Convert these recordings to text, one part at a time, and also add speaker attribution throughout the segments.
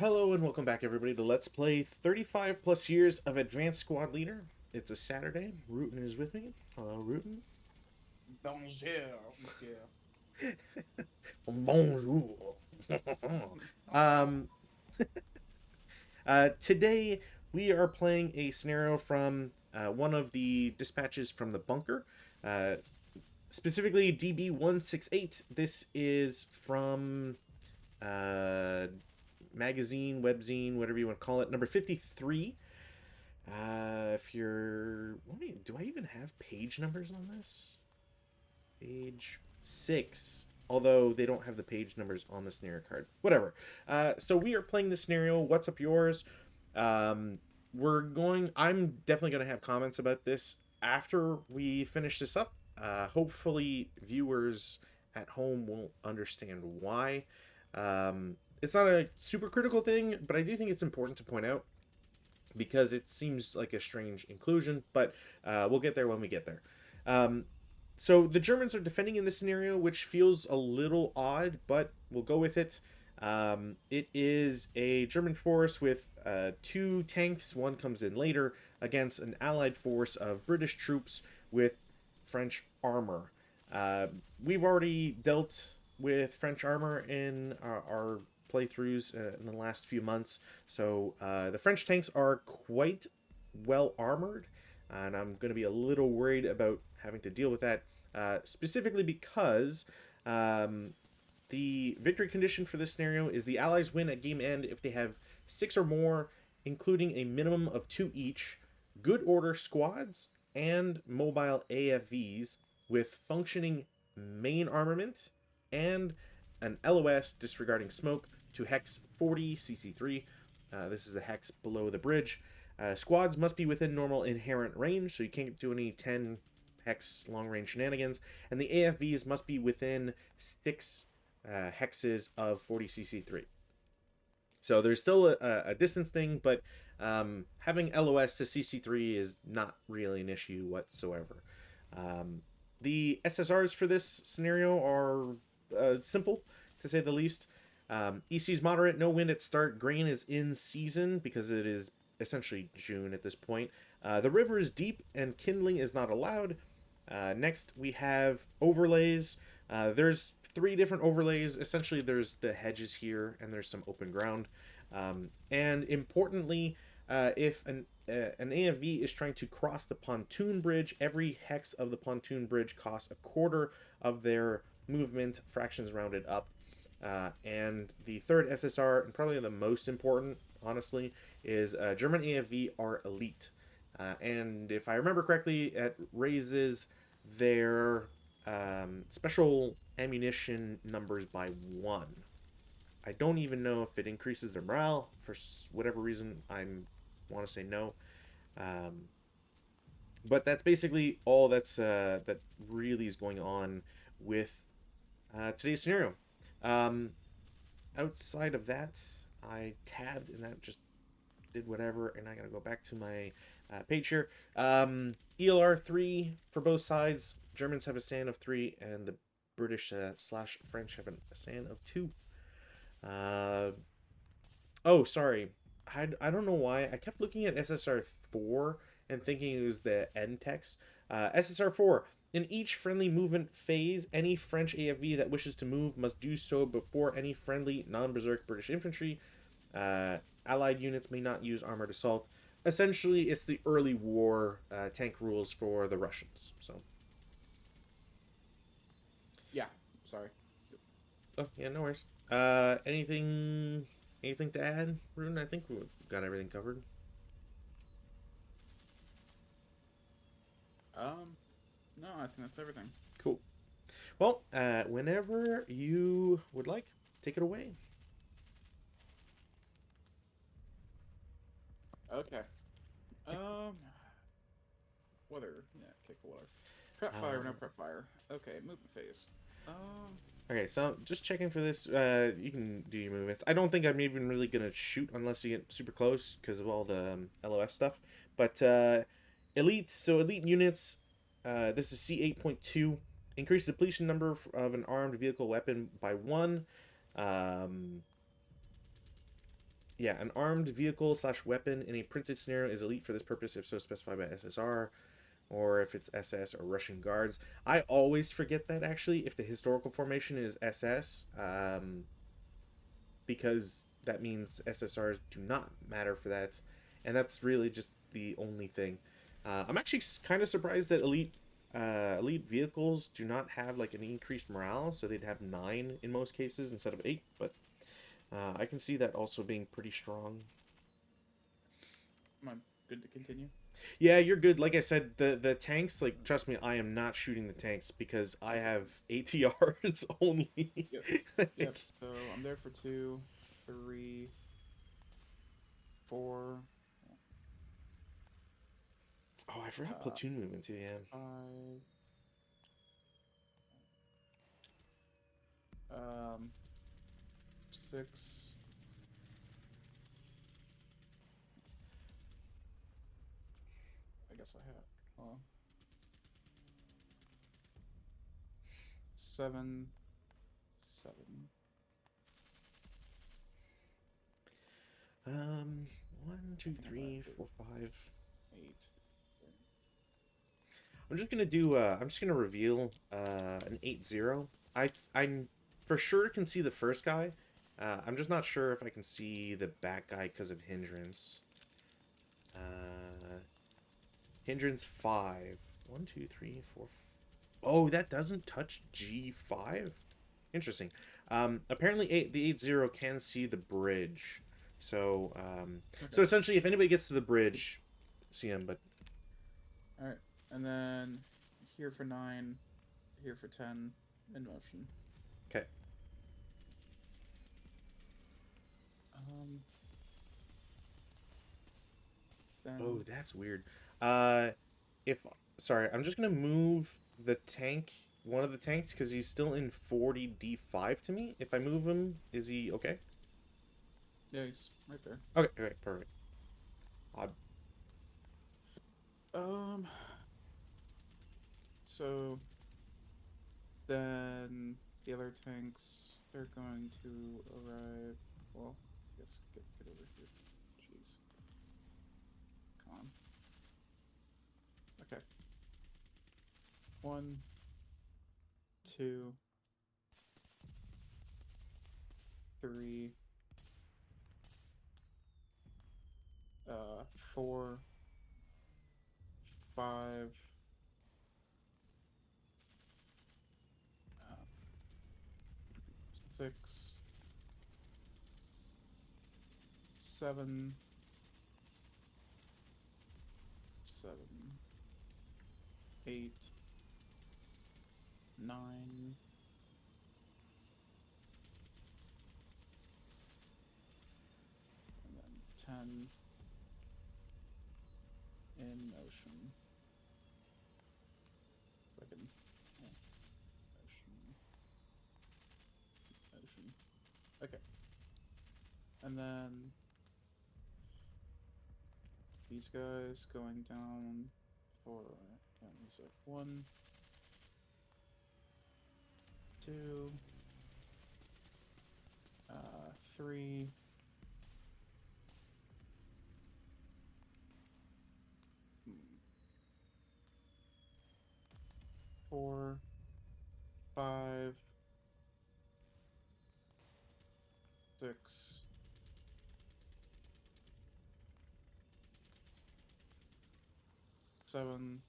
Speaker 1: Hello and welcome back everybody to Let's Play 35 plus years of Advanced Squad Leader. It's a Saturday. Rootin is with me. Hello, Rootin.
Speaker 2: Bonjour, monsieur.
Speaker 1: Bonjour. um, Today we are playing a scenario from one of the dispatches from the bunker. Uh, Specifically DB-168. This is from uh, magazine, webzine, whatever you want to call it, number 53. If you're... do I even have page numbers on this? Page 6. Although they don't have the page numbers on the scenario card. Whatever. So we are playing the scenario. What's up yours? I'm definitely going to have comments about this after we finish this up. Hopefully viewers at home will understand why. It's not a super critical thing, but I do think it's important to point out because it seems like a strange inclusion, but we'll get there when we get there. So the Germans are defending in this scenario, which feels a little odd, but we'll go with it. It is a German force with 2 tanks. One comes in later against an allied force of British troops with French armor. We've already dealt with French armor in our playthroughs in the last few months, so the French tanks are quite well armored, and I'm going to be a little worried about having to deal with that, specifically because the victory condition for this scenario is the Allies win at game end if they have 6 or more, including a minimum of 2 each, good order squads, and mobile AFVs with functioning main armament and an LOS disregarding smoke to hex 40 CC3. This is the hex below the bridge. Squads must be within normal inherent range, so you can't do any 10 hex long range shenanigans. And the AFVs must be within 6 hexes of 40 CC3. So there's still a distance thing, but having LOS to CC3 is not really an issue whatsoever. The SSRs for this scenario are simple, to say the least. EC is moderate, no wind at start. Grain is in season because it is essentially June at this point. The river is deep and kindling is not allowed. Next, we have overlays. There's 3 different overlays. Essentially, there's the hedges here, and there's some open ground. And importantly, if an AFV is trying to cross the pontoon bridge, every hex of the pontoon bridge costs a quarter of their movement, fractions rounded up. And the third SSR, and probably the most important, honestly, is German AFV are elite. And if I remember correctly, it raises their special ammunition numbers by 1. I don't even know if it increases their morale. For whatever reason, I want to say no. But that's basically all that really is going on with today's scenario. Outside of that, I tabbed and that just did whatever, and I gotta go back to my page here. ELR 3 for both sides. Germans have a SAN of 3, and the British slash French have a SAN of 2. Oh, sorry. I don't know why. I kept looking at SSR 4 and thinking it was the end text. SSR 4. In each friendly movement phase, any French AFV that wishes to move must do so before any friendly non-berserk British infantry. Allied units may not use armored assault. Essentially, it's the early war tank rules for the Russians. So.
Speaker 2: Yeah, sorry.
Speaker 1: Oh yeah, no worries. Anything to add, Rune? I think we've got everything covered.
Speaker 2: No, I think that's everything.
Speaker 1: Cool. Well, whenever you would like, take it away.
Speaker 2: Okay. Um, weather. Yeah, kick the water. Prep fire, no prep fire. Okay, movement phase.
Speaker 1: Okay, so just checking for this. You can do your movements. I don't think I'm even really gonna shoot unless you get super close because of all the LOS stuff. But elite, so elite units. This is C8.2. Increase depletion number of an armed vehicle weapon by 1. Yeah, an armed vehicle slash weapon in a printed scenario is elite for this purpose if so specified by SSR, or if it's SS or Russian Guards. I always forget that actually if the historical formation is SS, because that means SSRs do not matter for that, and that's really just the only thing. I'm actually kind of surprised that elite vehicles do not have like an increased morale, so they'd have 9 in most cases instead of 8. But I can see that also being pretty strong.
Speaker 2: Am I good to continue?
Speaker 1: Yeah, you're good. Like I said, the tanks, like trust me, I am not shooting the tanks because I have ATRs only.
Speaker 2: Yep. Yep. So I'm there for 2, 3, 4.
Speaker 1: Oh, I forgot platoon movement too. Yeah.
Speaker 2: 5. 6. I guess I have. 7. 7.
Speaker 1: 1, 2, 3, 4, 5.
Speaker 2: 8.
Speaker 1: I'm just gonna do. I'm just gonna reveal an 8-0. I'm for sure can see the first guy. I'm just not sure if I can see the back guy because of hindrance. Hindrance 5. 1, 2, 3, 4. Oh, that doesn't touch G5. Interesting. Apparently, the 8-0 can see the bridge. So, so essentially, if anybody gets to the bridge, see him. But
Speaker 2: all right, and then here for 9, here for 10, in motion.
Speaker 1: okay.
Speaker 2: Then
Speaker 1: Oh, that's weird. If sorry, I'm just gonna move the tank, one of the tanks, because he's still in 40 D5 to me. If I move him, is he okay?
Speaker 2: yeah, he's right there.
Speaker 1: Okay, okay, perfect. Odd.
Speaker 2: So then the other tanks, they're going to arrive. Well, I guess get over here. Jeez. Come on. Okay. 1, 2, 3, 4, 5, 6, 7, 7, 8, 9, and then 10 in motion. If I can, yeah. Motion. Okay. And then these guys going down for these are 1, 2, 3, 4, 5, 6, 7,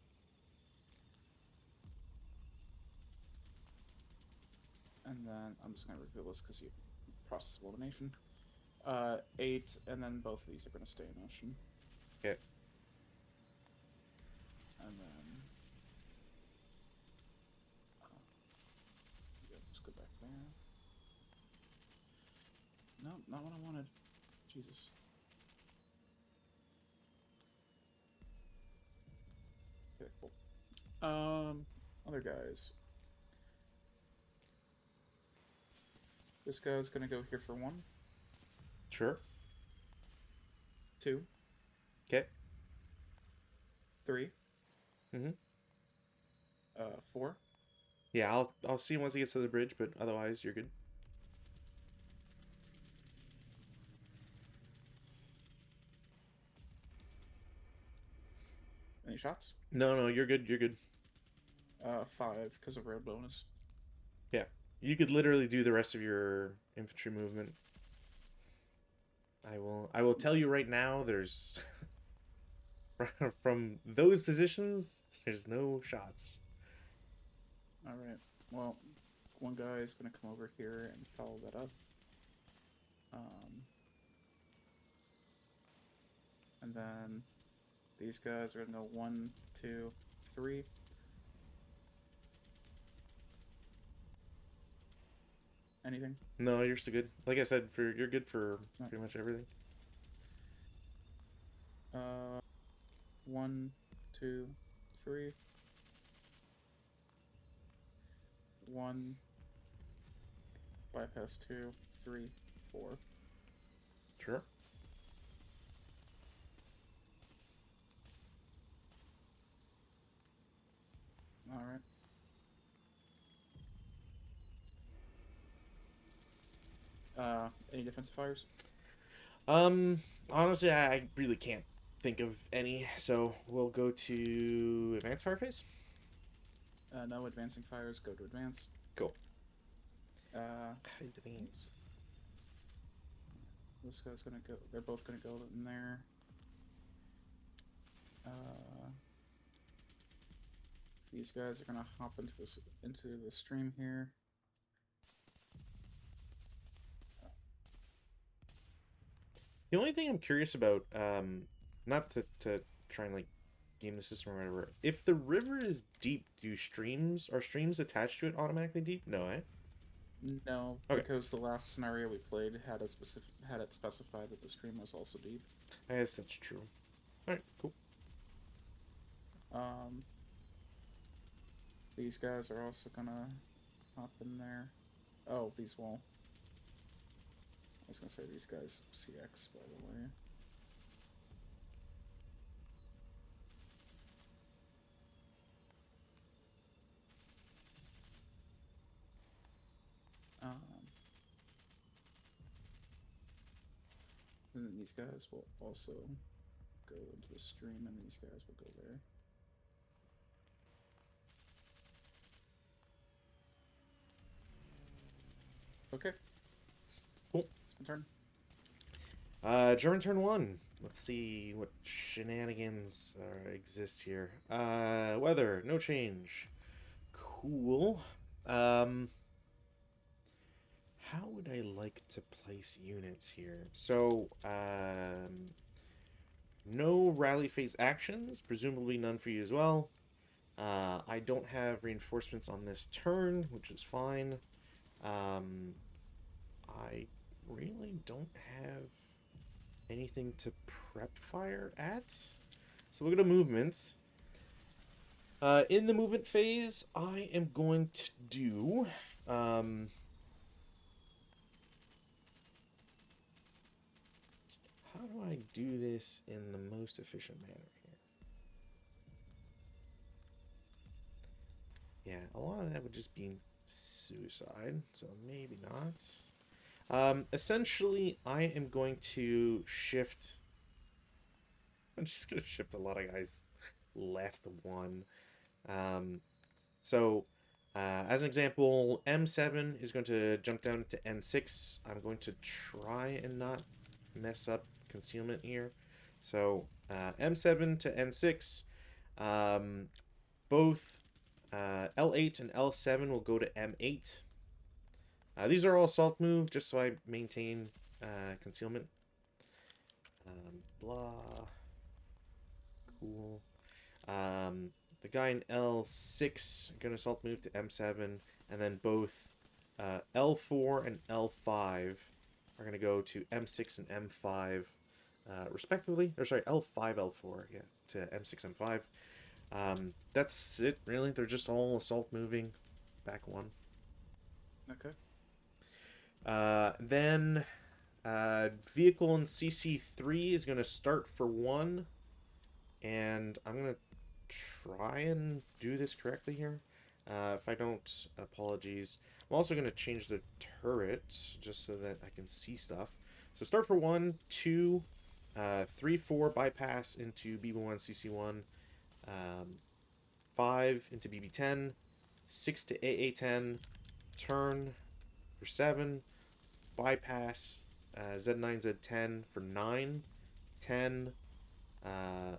Speaker 2: and then I'm just gonna reveal this because you process of elimination. 8, and then both of these are gonna stay in motion.
Speaker 1: Okay.
Speaker 2: And then yeah, just go back there. No, not what I wanted. Jesus. Okay, cool. Other guys. This guy's gonna go here for 1,
Speaker 1: Sure.
Speaker 2: 2,
Speaker 1: Okay.
Speaker 2: 3,
Speaker 1: Mhm.
Speaker 2: 4,
Speaker 1: Yeah, I'll see him once he gets to the bridge, but otherwise you're good.
Speaker 2: Any shots?
Speaker 1: No, you're good. You're good.
Speaker 2: 5 because of road bonus.
Speaker 1: Yeah, you could literally do the rest of your infantry movement. I will tell you right now. There's from those positions. There's no shots.
Speaker 2: All right. Well, one guy is gonna come over here and follow that up. And then these guys are gonna go 1, 2, 3. Anything?
Speaker 1: No, you're still good. Like I said, you're good for
Speaker 2: No.
Speaker 1: pretty much everything.
Speaker 2: 1, 2, 3. 1. Bypass 2, 3, 4.
Speaker 1: Sure.
Speaker 2: All right. Any defensive fires?
Speaker 1: Honestly, I really can't think of any, so we'll go to advanced fire phase.
Speaker 2: No advancing fires. Go to advance.
Speaker 1: Cool.
Speaker 2: Oops. This guy's gonna go. They're both gonna go in there. These guys are gonna hop into the stream here.
Speaker 1: The only thing I'm curious about, not to try and like game the system or whatever, if the river is deep, are streams attached to it automatically deep? No, eh?
Speaker 2: No,
Speaker 1: Okay.
Speaker 2: because the last scenario we played had it specified that the stream was also deep.
Speaker 1: I guess that's true. Alright, cool.
Speaker 2: These guys are also gonna hop in there. Oh, these won't. I was gonna say these guys CX, by the way. And then these guys will also go into the stream, and these guys will go there. Okay.
Speaker 1: Cool.
Speaker 2: It's my turn.
Speaker 1: German turn 1. Let's see what shenanigans exist here. Weather, no change. Cool. How would I like to place units here? So, no rally phase actions, presumably none for you as well. I don't have reinforcements on this turn, which is fine. I really don't have anything to prep fire at. So we'll go to movements. In the movement phase, I am going to do... how do I do this in the most efficient manner here? Yeah, a lot of that would just be suicide, so maybe not. Essentially, I am going to shift... I'm just going to shift a lot of guys left 1. As an example, M7 is going to jump down to N6. I'm going to try and not mess up concealment here. So, M7 to N6. Both L8 and L7 will go to M8. These are all assault move, just so I maintain concealment. Blah. Cool. The guy in L6 going to assault move to M7, and then both L4 and L5 are going to go to M6 and M5, respectively. Or sorry, L5, L4, yeah, to M6, M5. That's it, really. They're just all assault moving. Back 1.
Speaker 2: Okay.
Speaker 1: Then vehicle in CC3 is going to start for 1, and I'm going to try and do this correctly here. If I don't, apologies. I'm also going to change the turret just so that I can see stuff. So start for 1, 2, 3, 4 bypass into BB1 CC1. Um, 5 into BB-10, 6 to AA-10, turn for 7, bypass Z9, Z10 for 9, 10,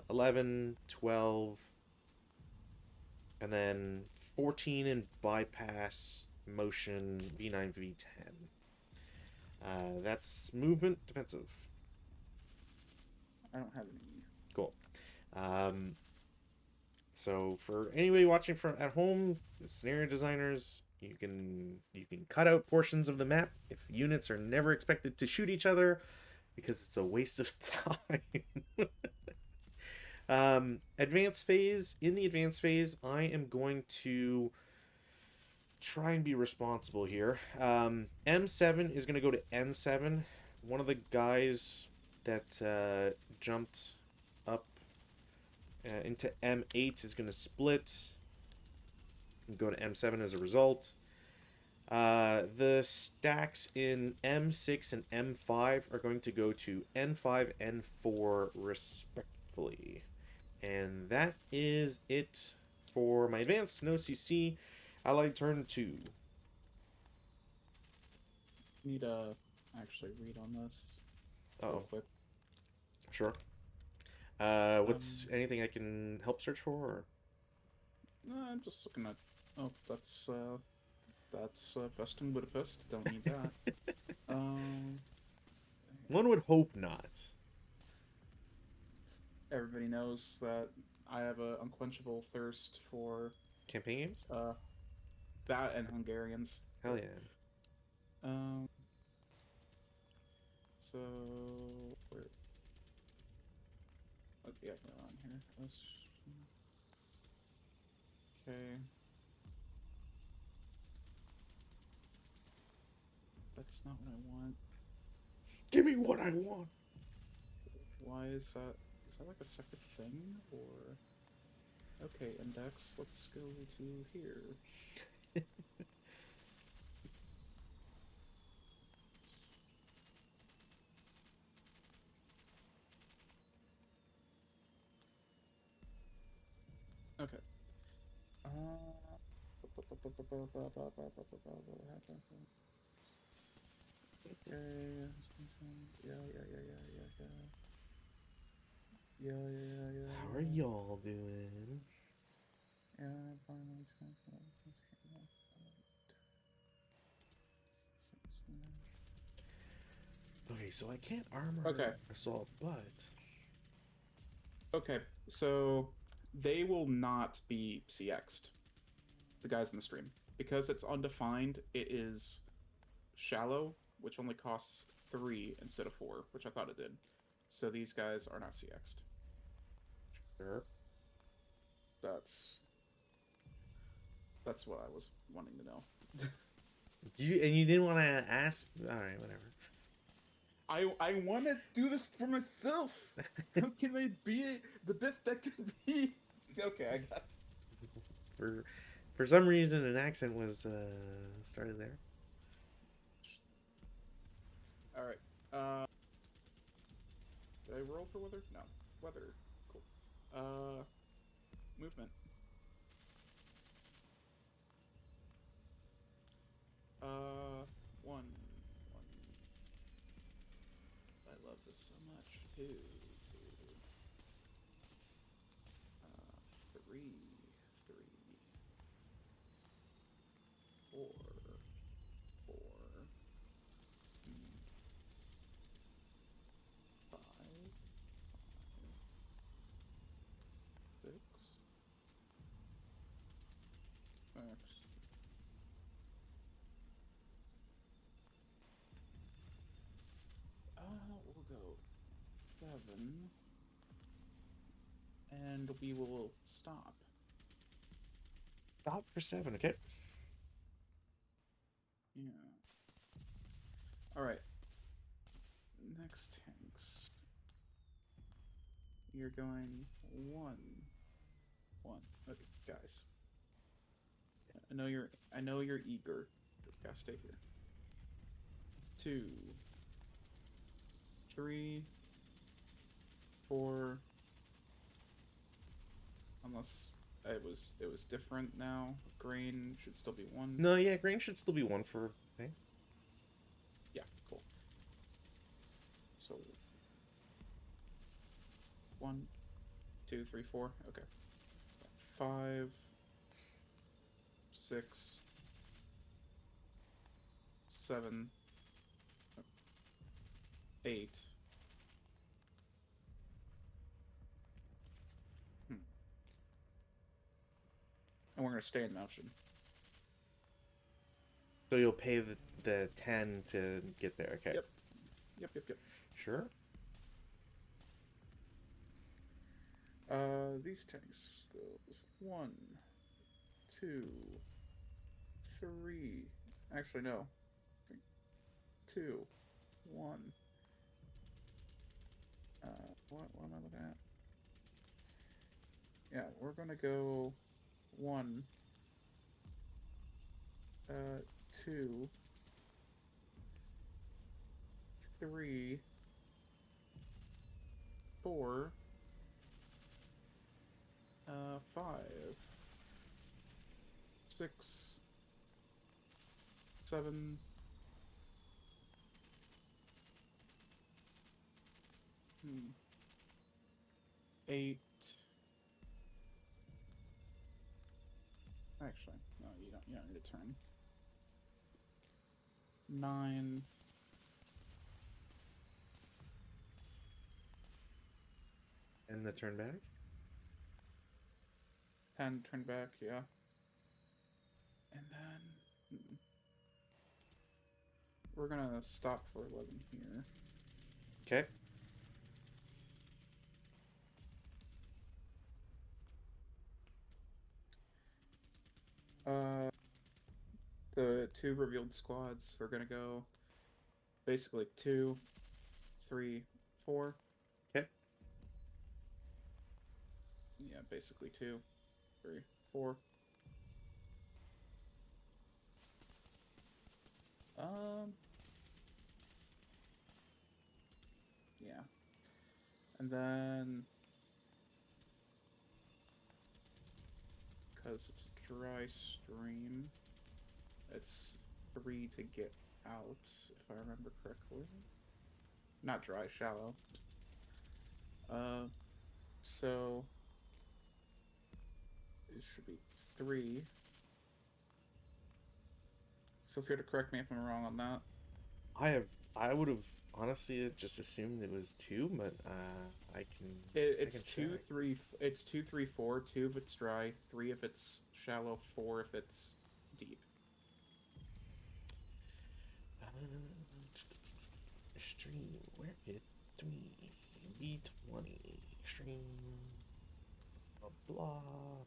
Speaker 1: 11, 12, and then 14 in bypass, motion, V9, V10. That's movement, defensive.
Speaker 2: I don't have any.
Speaker 1: Cool. So for anybody watching from at home, the scenario designers, you can cut out portions of the map if units are never expected to shoot each other because it's a waste of time. Advanced phase. In the advanced phase, I am going to try and be responsible here. M7 is going to go to N7. One of the guys that jumped up into M8 is going to split and go to M7 as a result. The stacks in M6 and M5 are going to go to N5, N4 respectively. And that is it for my advanced. No CC. Allied turn 2.
Speaker 2: Need to actually read on this real
Speaker 1: Oh,
Speaker 2: quick.
Speaker 1: sure. What's anything I can help search for? Or?
Speaker 2: No, I'm just looking at. Oh, that's Western Budapest. Don't need that.
Speaker 1: One would hope not.
Speaker 2: Everybody knows that I have an unquenchable thirst for
Speaker 1: Campaign games?
Speaker 2: that and Hungarians.
Speaker 1: Hell yeah.
Speaker 2: So where? Oh, yeah, they're on here. Okay. That's not what I want.
Speaker 1: Give me what I want.
Speaker 2: Why is that? Is that like a separate thing? Or. Okay, index. Let's go to here. Okay. Okay. Yeah.
Speaker 1: How are y'all doing? Okay, so I can't armor assault, but
Speaker 2: Okay, so they will not be CX'd, the guys in the stream. Because it's undefined, it is shallow, which only costs 3 instead of 4, which I thought it did. So these guys are not CX'd.
Speaker 1: sure.
Speaker 2: That's what I was wanting to know.
Speaker 1: You didn't want to ask? All right, whatever.
Speaker 2: I want to do this for myself. How can I be the best I can be? Okay, I got it.
Speaker 1: For some reason, an accent was started there.
Speaker 2: All right. Did I roll for weather? No. Weather. Cool. Movement. One. I love this so much. 2. 3. 4. 4. 5. 6. X. We'll go 7. And we will stop.
Speaker 1: Stop for 7, okay?
Speaker 2: Yeah. Alright. Next tanks. You're going 1. Okay, guys. I know you're eager. Gotta stay here. 2. 3. 4. Unless unless it was different now. Grain should still be 1.
Speaker 1: No, yeah, grain should still be 1 for things.
Speaker 2: Yeah, cool. So 1, 2, 3, 4. Okay. 5, 6, 7, 8. And we're gonna stay in motion.
Speaker 1: So you'll pay the 10 to get there. Okay.
Speaker 2: Yep.
Speaker 1: Sure.
Speaker 2: These tanks goes 1, 2, 3. Actually, no. 2, 1. What am I looking at? Yeah, we're gonna go 1, 2, 3, 4, 5, 6, 7, 8. Actually, no, you don't need to turn. 9.
Speaker 1: And the turn back.
Speaker 2: 10, turn back, yeah. And then we're gonna stop for 11 here.
Speaker 1: Okay.
Speaker 2: The 2 revealed squads, they're gonna go basically 2, 3, 4.
Speaker 1: Okay.
Speaker 2: Yeah, basically 2, 3, 4. Yeah. And then, because it's a dry stream, it's 3 to get out, if I remember correctly. Not dry, shallow. So it should be 3. Feel free to correct me if I'm wrong on that.
Speaker 1: I would have honestly just assumed it was 2, but I can.
Speaker 2: It's
Speaker 1: I can
Speaker 2: 2,
Speaker 1: check.
Speaker 2: 3. It's 2, 3, 4. 2 if it's dry. 3 if it's shallow. 4 if it's deep.
Speaker 1: Stream. Where is 3? B20 stream. Blah.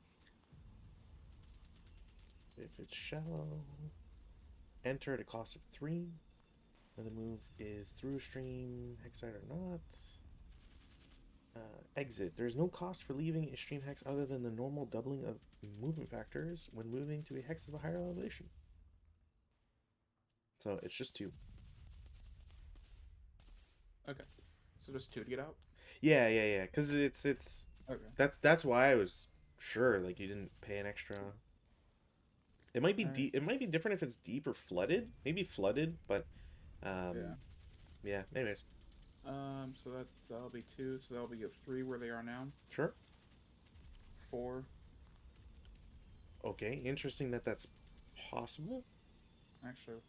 Speaker 1: If it's shallow, enter at a cost of 3. And the move is through stream, hexsite or not. Exit. There's no cost for leaving a stream hex other than the normal doubling of movement factors when moving to a hex of a higher elevation. So it's just 2.
Speaker 2: Okay. So just 2 to get out?
Speaker 1: Yeah. Because it's
Speaker 2: Okay.
Speaker 1: that's why I was sure like you didn't pay an extra. It might be deep. It might be different if it's deep or flooded. Maybe flooded, but yeah. Anyways.
Speaker 2: So that'll be 2. So that'll be a 3 where they are now.
Speaker 1: Sure.
Speaker 2: 4.
Speaker 1: Okay. Interesting that that's possible.
Speaker 2: Actually.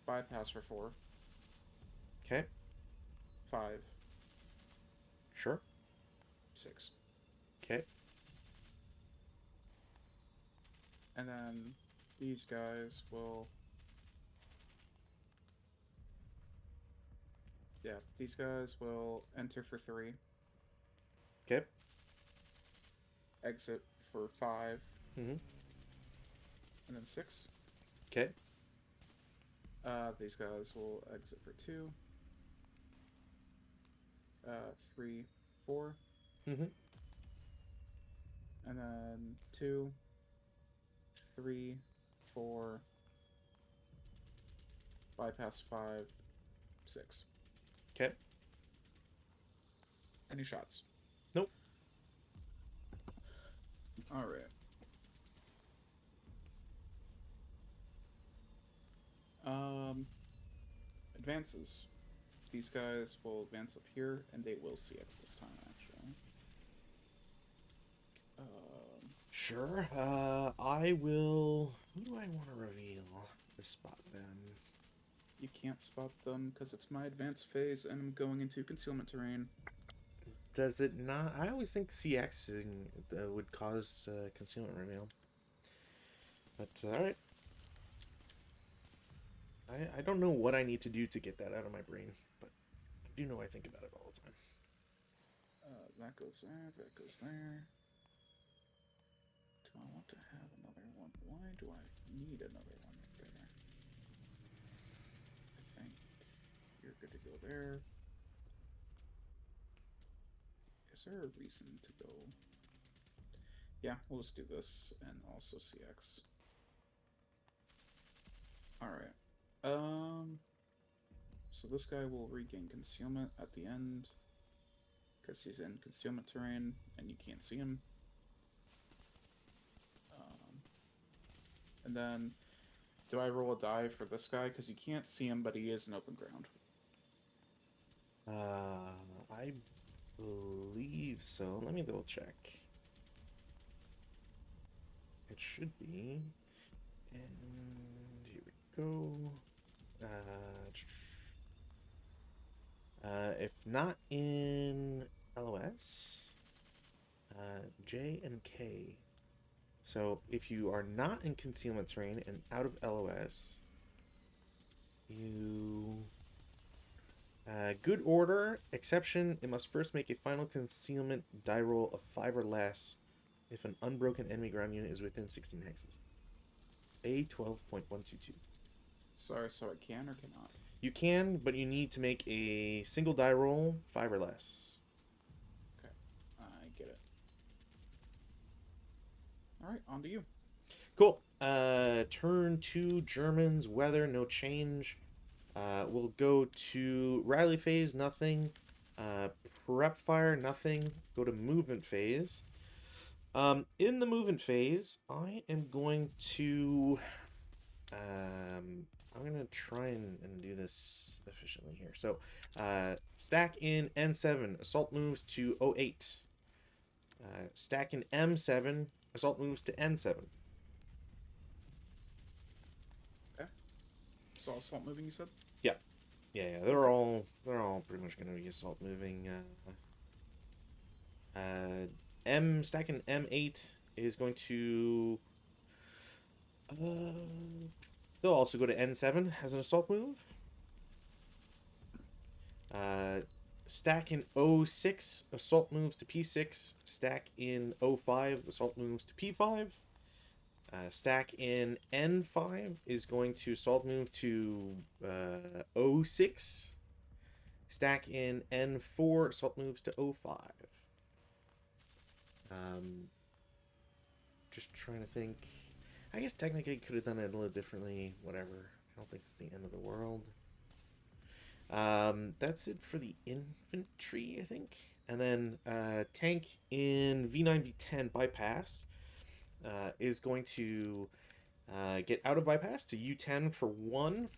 Speaker 2: Bypass for 4.
Speaker 1: Okay.
Speaker 2: 5.
Speaker 1: Sure.
Speaker 2: 6.
Speaker 1: Okay.
Speaker 2: And then these guys will... Yeah, these guys will enter for 3.
Speaker 1: Okay.
Speaker 2: Exit for 5.
Speaker 1: Mm-hmm.
Speaker 2: And then 6.
Speaker 1: Okay.
Speaker 2: These guys will exit for 2. 3, 4.
Speaker 1: Mm-hmm.
Speaker 2: And then 2, 3, 4. Bypass 5, 6.
Speaker 1: Okay.
Speaker 2: Any shots?
Speaker 1: Nope.
Speaker 2: All right. Advances. These guys will advance up here, and they will CX this time, actually.
Speaker 1: Sure. I will. Who do I want to reveal to spot them?
Speaker 2: You can't spot them because it's my advance phase, and I'm going into concealment terrain.
Speaker 1: Does it not? I always think CX would cause concealment reveal. But alright. I don't know what I need to do to get that out of my brain, but I do know I think about it all the time.
Speaker 2: That goes there, that goes there. Do I want to have another one? Why do I need another one there? I think you're good to go there. Is there a reason to go? Yeah, we'll just do this and also CX. Alright. So this guy will regain concealment at the end because he's in concealment terrain and you can't see him. And then, do I roll a die for this guy? Because you can't see him, but he is in open ground.
Speaker 1: I believe so. Let me double check. It should be. And here we go. If not in LOS, J and K. So if you are not in concealment terrain and out of LOS, you... good order, exception, it must first make a final concealment die roll of 5 or less if an unbroken enemy ground unit is within 16 hexes. A12.122.
Speaker 2: Sorry, so I can or cannot?
Speaker 1: You can, but you need to make a single die roll, 5 or less.
Speaker 2: Okay, I get it. Alright, on to you.
Speaker 1: Cool. Turn 2, Germans, weather, no change. We'll go to rally phase, nothing. Prep fire, nothing. Go to movement phase. In the movement phase, I am going to... I'm going to try and do this efficiently here. So, stack in N7, assault moves to 08. Stack in M7, assault moves to N7.
Speaker 2: Okay. So assault moving, you said?
Speaker 1: Yeah. Yeah, they're all pretty much going to be assault moving. Stack in M8 is going to... they'll also go to N7 as an assault move. Stack in O6, assault moves to P6. Stack in O5, assault moves to P5. Stack in N5 is going to assault move to O6. Stack in N4, assault moves to O5. Just trying to think. I guess technically could have done it a little differently. Whatever. I don't think it's the end of the world. That's it for the infantry, I think. And then tank in V9, V10 bypass is going to get out of bypass to U10 for 1.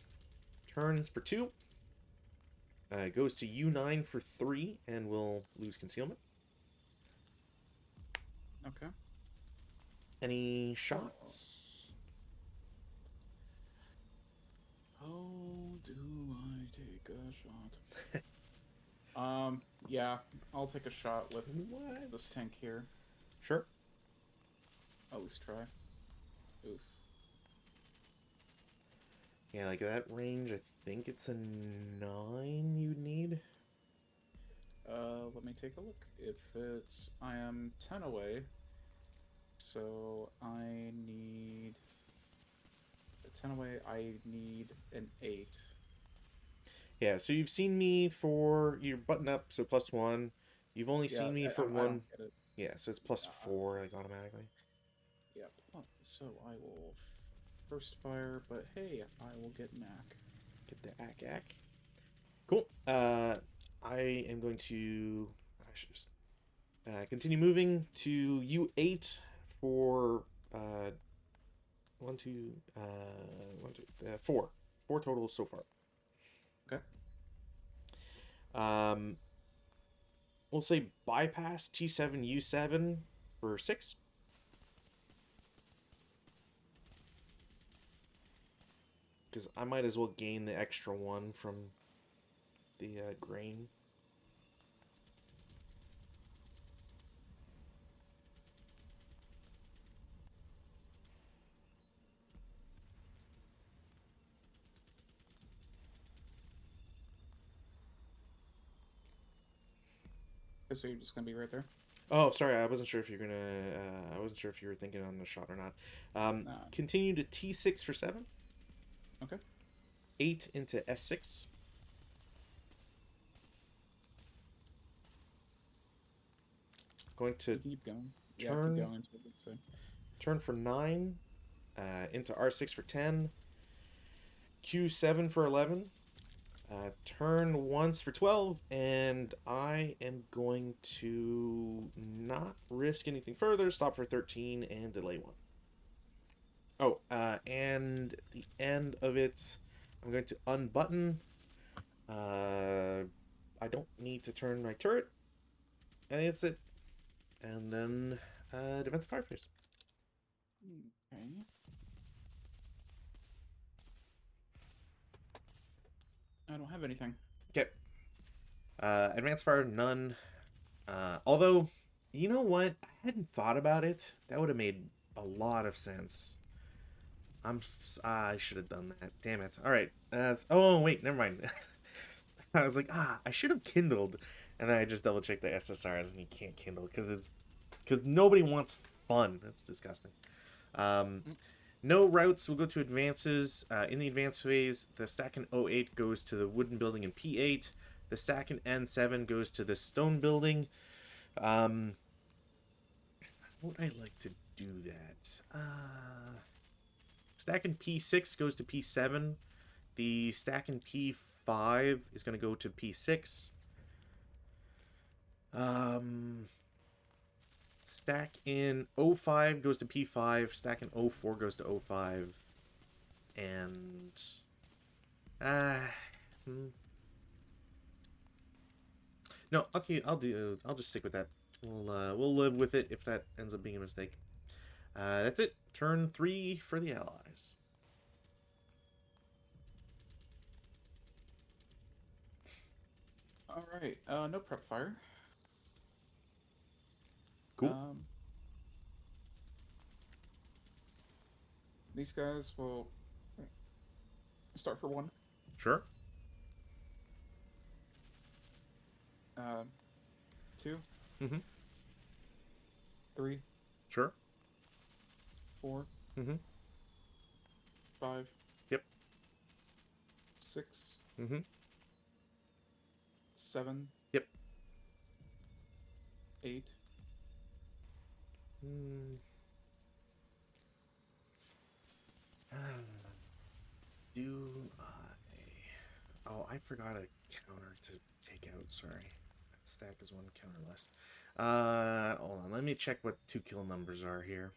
Speaker 1: Turns for 2. Goes to U9 for 3 and will lose concealment.
Speaker 2: Okay.
Speaker 1: Any shots?
Speaker 2: Oh, do I take a shot? Yeah, I'll take a shot with this tank here.
Speaker 1: Sure.
Speaker 2: At least try. Oof.
Speaker 1: Yeah, like that range, I think it's a 9 you'd need.
Speaker 2: Let me take a look. If it's... I am 10 away, so I need... 10 away, I need an 8.
Speaker 1: Yeah, so you've seen me for your button up, so +1. You've only seen me for 1.
Speaker 2: I don't get it.
Speaker 1: Yeah, so it's +4, like automatically.
Speaker 2: Yeah, so I will first fire, but hey, I will get an ack.
Speaker 1: Get the ack. Cool. I am going to... should just continue moving to U8 for four. Four total so far.
Speaker 2: Okay.
Speaker 1: We'll say bypass T7 U7 for 6. Because I might as well gain the extra one from the grain.
Speaker 2: So you're just gonna be right there.
Speaker 1: Oh, sorry, I wasn't sure if you're gonna. I wasn't sure if you were thinking on the shot or not.
Speaker 2: Nah.
Speaker 1: Continue to T6 for 7.
Speaker 2: Okay.
Speaker 1: 8 into S6. Going to
Speaker 2: Keep going.
Speaker 1: turn.
Speaker 2: Yeah, keep going. So.
Speaker 1: Turn for 9. Into R6 for 10. Q7 for 11. Turn once for 12, and I am going to not risk anything further. Stop for 13 and delay 1. Oh, and at the end of it, I'm going to unbutton. I don't need to turn my turret. And that's it. And then defensive fireplace.
Speaker 2: Okay. I don't have anything.
Speaker 1: Okay. Advanced fire, none. Although, you know what? I hadn't thought about it. That would have made a lot of sense. I should have done that. Damn it. All right. Oh, wait. Never mind. I was like, I should have kindled. And then I just double checked the SSRs, and you can't kindle because nobody wants fun. That's disgusting. No routes will go to advances. In the advance phase, the stack in O8 goes to the wooden building in P8. The stack in N7 goes to the stone building. Would I like to do that? Stack in P6 goes to P7. The stack in P5 is going to go to P6. Stack in O5 goes to P5. Stack in O4 goes to O5. And no, okay, I'll just stick with that. We'll live with it if that ends up being a mistake. That's it. Turn 3 for the allies.
Speaker 2: All right. No prep fire.
Speaker 1: Cool.
Speaker 2: These guys will start for 1.
Speaker 1: Sure.
Speaker 2: 2.
Speaker 1: Mm-hmm.
Speaker 2: 3.
Speaker 1: Sure.
Speaker 2: 4.
Speaker 1: Mm-hmm.
Speaker 2: 5.
Speaker 1: Yep.
Speaker 2: 6.
Speaker 1: Mm-hmm.
Speaker 2: 7.
Speaker 1: Yep.
Speaker 2: 8.
Speaker 1: Do I... Oh, I forgot a counter to take out. Sorry. That stack is 1 counter less. Hold on. Let me check what 2 kill numbers are here.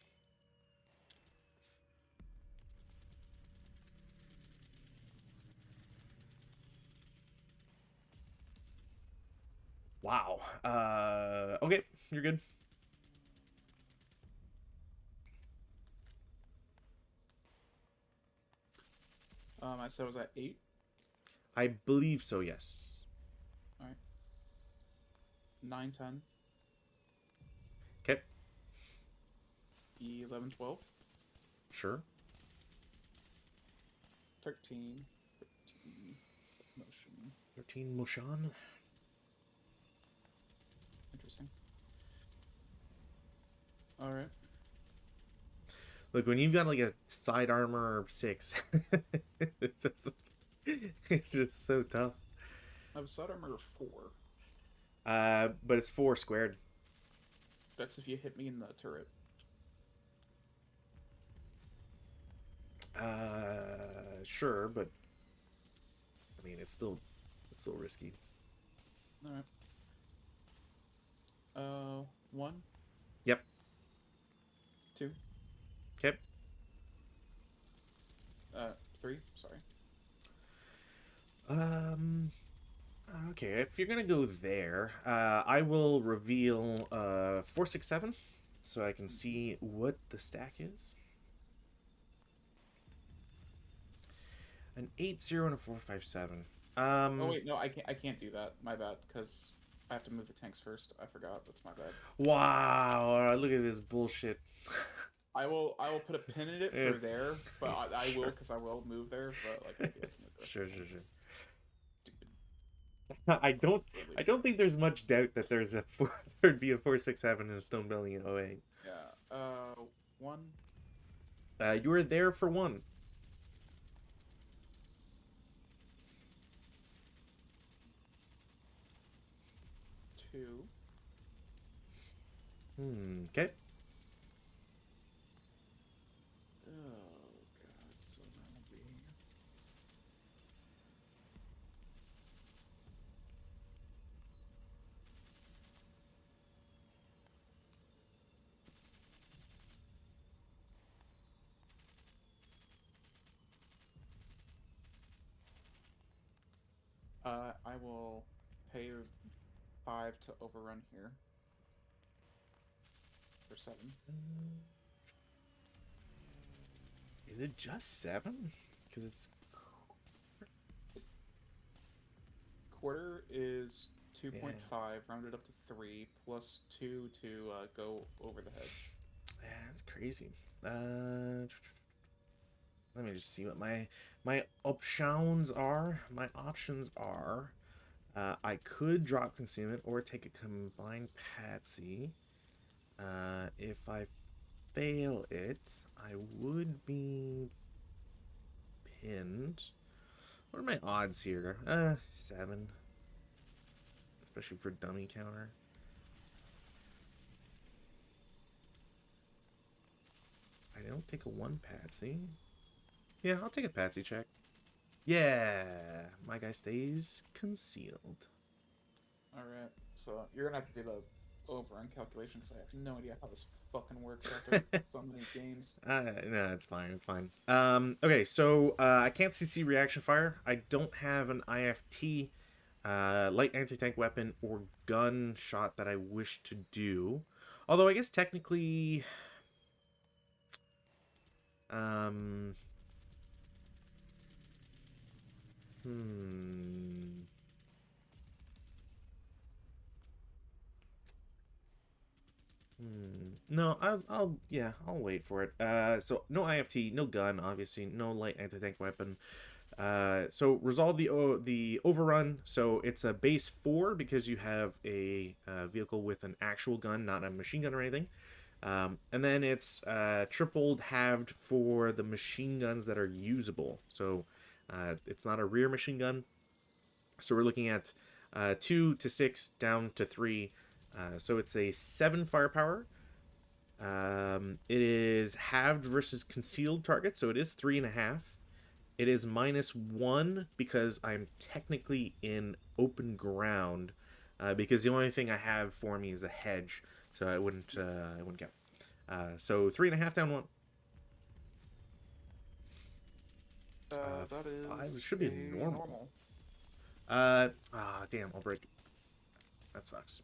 Speaker 1: Wow. Okay. You're good.
Speaker 2: I said I was at 8.
Speaker 1: I believe so, yes.
Speaker 2: All right. 9, 10.
Speaker 1: Okay.
Speaker 2: 11, 12.
Speaker 1: Sure.
Speaker 2: 13. 13. Motion.
Speaker 1: 13 Moshan.
Speaker 2: Interesting. All right.
Speaker 1: Look, when you've got like a side armor 6, it's just so tough.
Speaker 2: I have a side armor of 4.
Speaker 1: But it's 4 squared.
Speaker 2: That's if you hit me in the turret.
Speaker 1: Sure, but I mean, it's still risky.
Speaker 2: All right. 1,
Speaker 1: Yep.
Speaker 2: 2,
Speaker 1: Okay.
Speaker 2: 3. Sorry.
Speaker 1: Um. Okay, if you're gonna go there, I will reveal 467, so I can see what the stack is. An 80 and a 457.
Speaker 2: Oh wait, no, I can't. I can't do that. My bad, because I have to move the tanks first. I forgot. That's my bad.
Speaker 1: Wow, look at this bullshit.
Speaker 2: I will. I will put a pin in it for
Speaker 1: It's
Speaker 2: there, but I will,
Speaker 1: sure,
Speaker 2: because I will move there. But like, I do have to move the rest of
Speaker 1: sure,
Speaker 2: the
Speaker 1: sure,
Speaker 2: tanks.
Speaker 1: sure.
Speaker 2: Stupid.
Speaker 1: I don't,
Speaker 2: Totally.
Speaker 1: I don't think there's much doubt that there's a four, there'd be a 467 in a stone building in OA.
Speaker 2: Yeah. 1,
Speaker 1: You were there for one.
Speaker 2: 2.
Speaker 1: Okay.
Speaker 2: Oh god, so that'll be. I will pay 5 to overrun here for 7.
Speaker 1: Is it just 7? Because it's
Speaker 2: Quarter is
Speaker 1: yeah.
Speaker 2: 2.5, rounded up to 3, plus 2 to go over the hedge.
Speaker 1: Yeah, that's crazy. Let me just see what my options are. My options are, I could drop concealment or take a combined patsy. If I fail it, I would be pinned. What are my odds here? 7, especially for dummy counter. I don't take a 1 patsy. Yeah, I'll take a patsy check. Yeah, my guy stays concealed.
Speaker 2: Alright, so you're gonna have to do the overrun calculation, because I have no idea how this fucking works after so many games.
Speaker 1: No, it's fine. It's fine. Okay, so I can't CC reaction fire. I don't have an IFT, light anti-tank weapon or gun shot that I wish to do. Although I guess technically, um, hmm. No, yeah, I'll wait for it. So no IFT, no gun, obviously, no light anti-tank weapon. So resolve the overrun. So it's a base 4 because you have a vehicle with an actual gun, not a machine gun or anything. And then it's tripled, halved for the machine guns that are usable. So it's not a rear machine gun. So we're looking at 2 to 6 down to 3. So it's a 7 firepower. It is halved versus concealed target, so it is 3.5. It is -1 because I'm technically in open ground, because the only thing I have for me is a hedge, so I wouldn't get. So 3.5 down 1.
Speaker 2: That
Speaker 1: 5
Speaker 2: is
Speaker 1: should be
Speaker 2: a
Speaker 1: normal. Damn, I'll break. That sucks.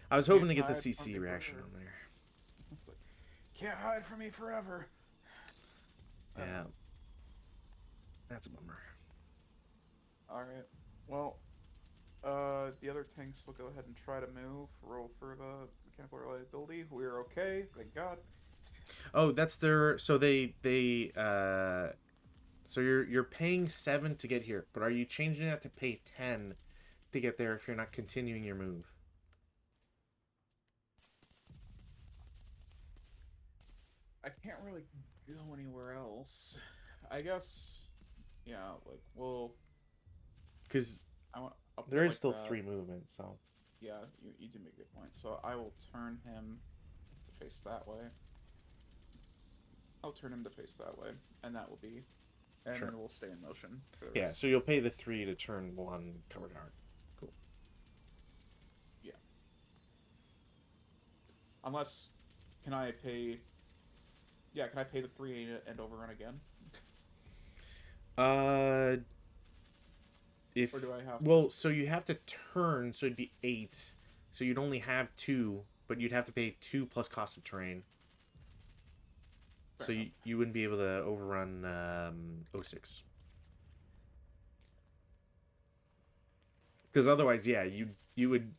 Speaker 1: I was hoping to get the CC reaction on there.
Speaker 2: It's like, can't hide from me forever.
Speaker 1: Yeah. That's a bummer.
Speaker 2: Alright. Well, the other tanks will go ahead and try to move. Roll for the mechanical reliability. We're okay, thank God.
Speaker 1: Oh, that's their. So so you're paying 7 to get here, but are you changing that to pay 10 to get there if you're not continuing your move?
Speaker 2: I can't really go anywhere else. I guess, yeah, like, well,
Speaker 1: Because
Speaker 2: I'll put
Speaker 1: there
Speaker 2: it
Speaker 1: is
Speaker 2: like
Speaker 1: still
Speaker 2: that.
Speaker 1: 3 movements, so.
Speaker 2: Yeah, you do make a good point. So I will turn him to face that way. I'll turn him to face that way, and that will be and
Speaker 1: Sure.
Speaker 2: then we'll stay in motion for the
Speaker 1: Yeah,
Speaker 2: rest.
Speaker 1: so you'll pay the 3 to turn 1 cover guard. Cool.
Speaker 2: Yeah. Unless, can I pay? Yeah, can I pay the 3 and overrun again?
Speaker 1: Uh, if
Speaker 2: Or do I have
Speaker 1: well,
Speaker 2: to?
Speaker 1: so you have to turn, so it'd be 8. So you'd only have 2, but you'd have to pay 2 plus cost of terrain.
Speaker 2: Fair
Speaker 1: So
Speaker 2: enough.
Speaker 1: you wouldn't be able to overrun '06. Because otherwise, yeah, you would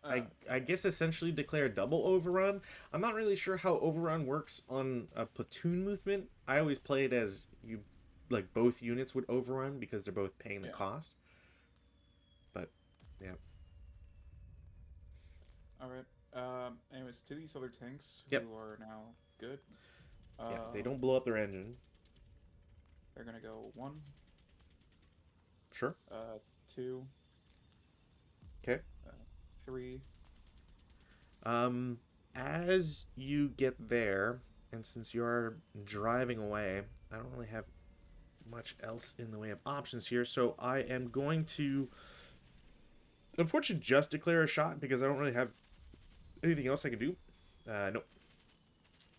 Speaker 1: I
Speaker 2: Okay.
Speaker 1: guess essentially declare a double overrun. I'm not really sure how overrun works on a platoon movement. I always play it as you like both units would overrun because they're both paying the
Speaker 2: Yeah.
Speaker 1: cost. But yeah.
Speaker 2: All right. Anyways, to these other tanks
Speaker 1: Yep.
Speaker 2: who are now good.
Speaker 1: Yeah, they
Speaker 2: Um,
Speaker 1: don't blow up their engine.
Speaker 2: they're gonna go 1,
Speaker 1: Sure.
Speaker 2: 2,
Speaker 1: Okay.
Speaker 2: 3.
Speaker 1: As you get there, and since you are driving away, I don't really have much else in the way of options here, so I am going to unfortunately just declare a shot because I don't really have anything else I can do. Nope.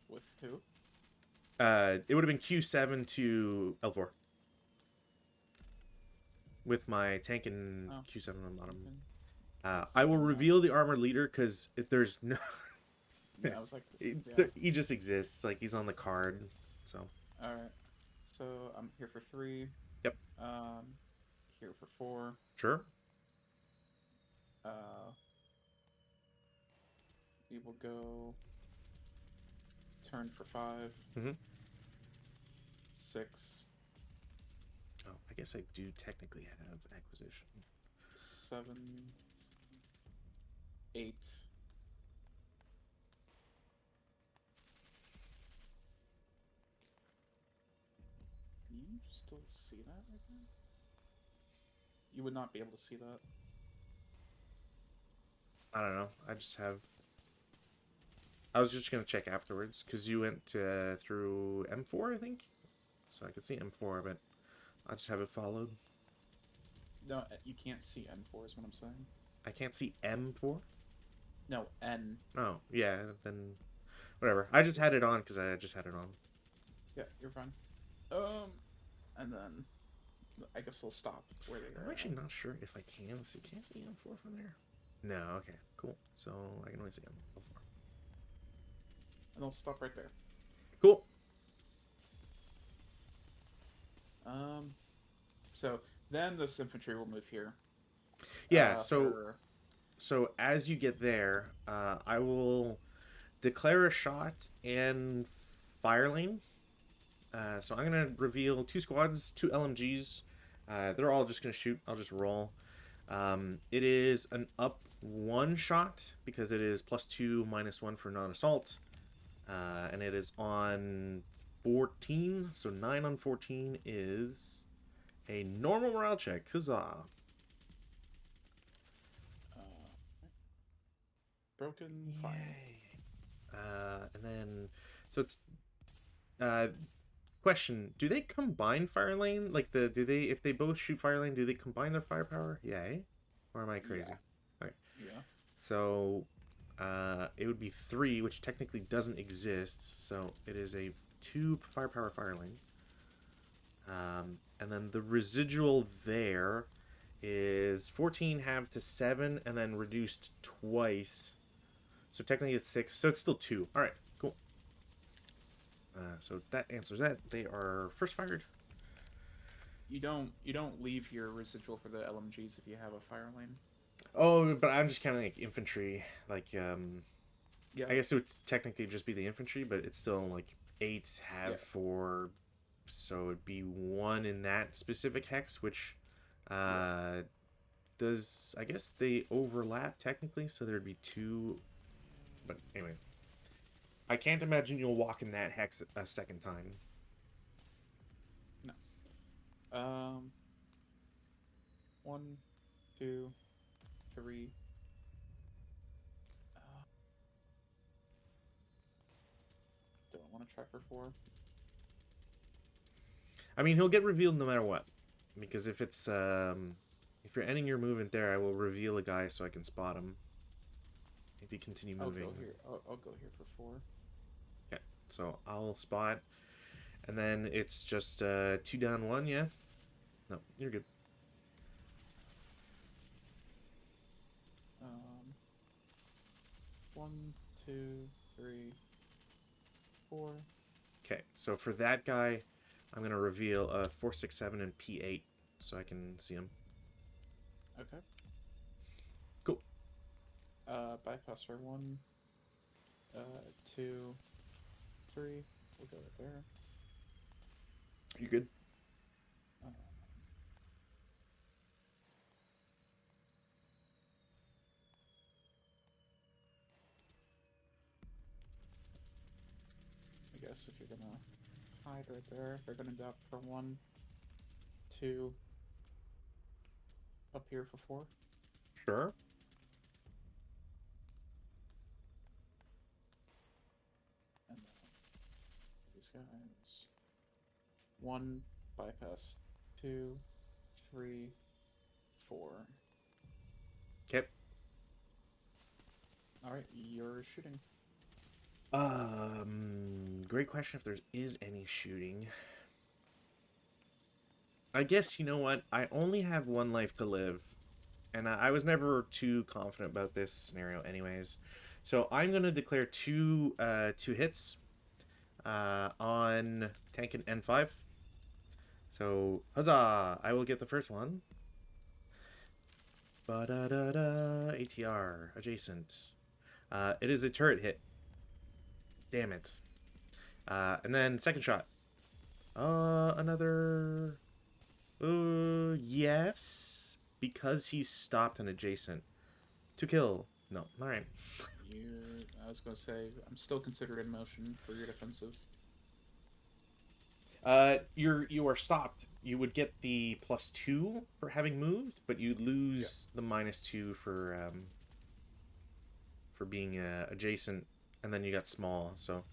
Speaker 2: With who?
Speaker 1: It would have been Q7 to L4 with my tank and
Speaker 2: Oh,
Speaker 1: Q7 on the bottom.
Speaker 2: okay.
Speaker 1: I
Speaker 2: So
Speaker 1: will reveal the armored leader because there's no.
Speaker 2: yeah, I was like, yeah.
Speaker 1: He just exists. Like he's on the card. So.
Speaker 2: All right. So I'm here for 3.
Speaker 1: Yep.
Speaker 2: Here for 4.
Speaker 1: Sure.
Speaker 2: We will go turn for 5.
Speaker 1: Mm-hmm.
Speaker 2: 6,
Speaker 1: Oh, I guess I do technically have acquisition.
Speaker 2: 7, 8. Can you still see that right now? You would not be able to see that.
Speaker 1: I don't know. I just have. I was just gonna check afterwards because you went through M4, I think, so I could see M4, but I just have it followed.
Speaker 2: No, you can't see N4 is what I'm saying.
Speaker 1: I can't see M4.
Speaker 2: No, N.
Speaker 1: Oh yeah, then whatever. I just had it on because I just had it on.
Speaker 2: Yeah, you're fine. And then I guess they'll stop where they are.
Speaker 1: I'm actually not sure if I can see. Can't see M4 from there. No. Okay. Cool. So I can only see M4.
Speaker 2: And they'll stop right there.
Speaker 1: Cool.
Speaker 2: So then this infantry will move here.
Speaker 1: Yeah. So as you get there, I will declare a shot and fire lane. So I'm gonna reveal 2 squads, 2 LMGs. They're all just gonna shoot. I'll just roll. It is an up 1 shot because it is +2 -1 for non-assault, and it is on 14. So 9 on 14 is a normal morale check. Huzzah!
Speaker 2: Broken fire.
Speaker 1: Yay. And then so it's question: do they combine fire lane? Like do they if they both shoot fire lane, do they combine their firepower? Yay. Or am I crazy?
Speaker 2: Yeah.
Speaker 1: Okay.
Speaker 2: Yeah.
Speaker 1: So it would be 3, which technically doesn't exist. So it is a 2 firepower fire lane. And then the residual there is 14 halved to 7 and then reduced twice. So technically it's 6. So it's still 2. All right, cool. So that answers that. They are first fired.
Speaker 2: You don't leave your residual for the LMGs if you have a fire lane.
Speaker 1: Oh, but I'm just counting like infantry. Like
Speaker 2: Yeah.
Speaker 1: I guess it would technically just be the infantry, but it's still like 8 have 4, so it'd be 1 in that specific hex, which does I guess they overlap technically, so there'd be 2. But anyway, I can't imagine you'll walk in that hex a second time.
Speaker 2: No. 1, 2, 3. Do I want to try for 4?
Speaker 1: I mean, he'll get revealed no matter what. Because if it's, if you're ending your movement there, I will reveal a guy so I can spot him. If you continue moving.
Speaker 2: I'll go here. I'll go here for 4.
Speaker 1: Okay, so I'll spot. And then it's just 2 down 1, yeah? No, you're good.
Speaker 2: 1, 2, 3, 4.
Speaker 1: Okay, so for that guy, I'm going to reveal 4, 6, 7, and P8 so I can see him.
Speaker 2: Okay.
Speaker 1: Cool.
Speaker 2: Bypass her 1, 2, 3. We'll go right there.
Speaker 1: You good?
Speaker 2: I guess if you're gonna hide right there, they're gonna drop for 1, 2, up here for 4.
Speaker 1: Sure.
Speaker 2: And then these guys. 1, bypass 2, 3, 4.
Speaker 1: Okay.
Speaker 2: Alright, you're shooting.
Speaker 1: Great question if there is any shooting. I guess, you know what? I only have 1 life to live. And I was never too confident about this scenario anyways. So I'm going to declare two hits on tank and N5. So, huzzah! I will get the first one. Ba-da-da-da, ATR, adjacent. It is a turret hit. Damn it. And then second shot. Another... yes. Because he's stopped and adjacent. To kill. No, alright.
Speaker 2: I was gonna say, I'm still considered in motion for your defensive.
Speaker 1: You are stopped. You would get the +2 for having moved, but you'd lose the -2 for being adjacent, and then you got small. So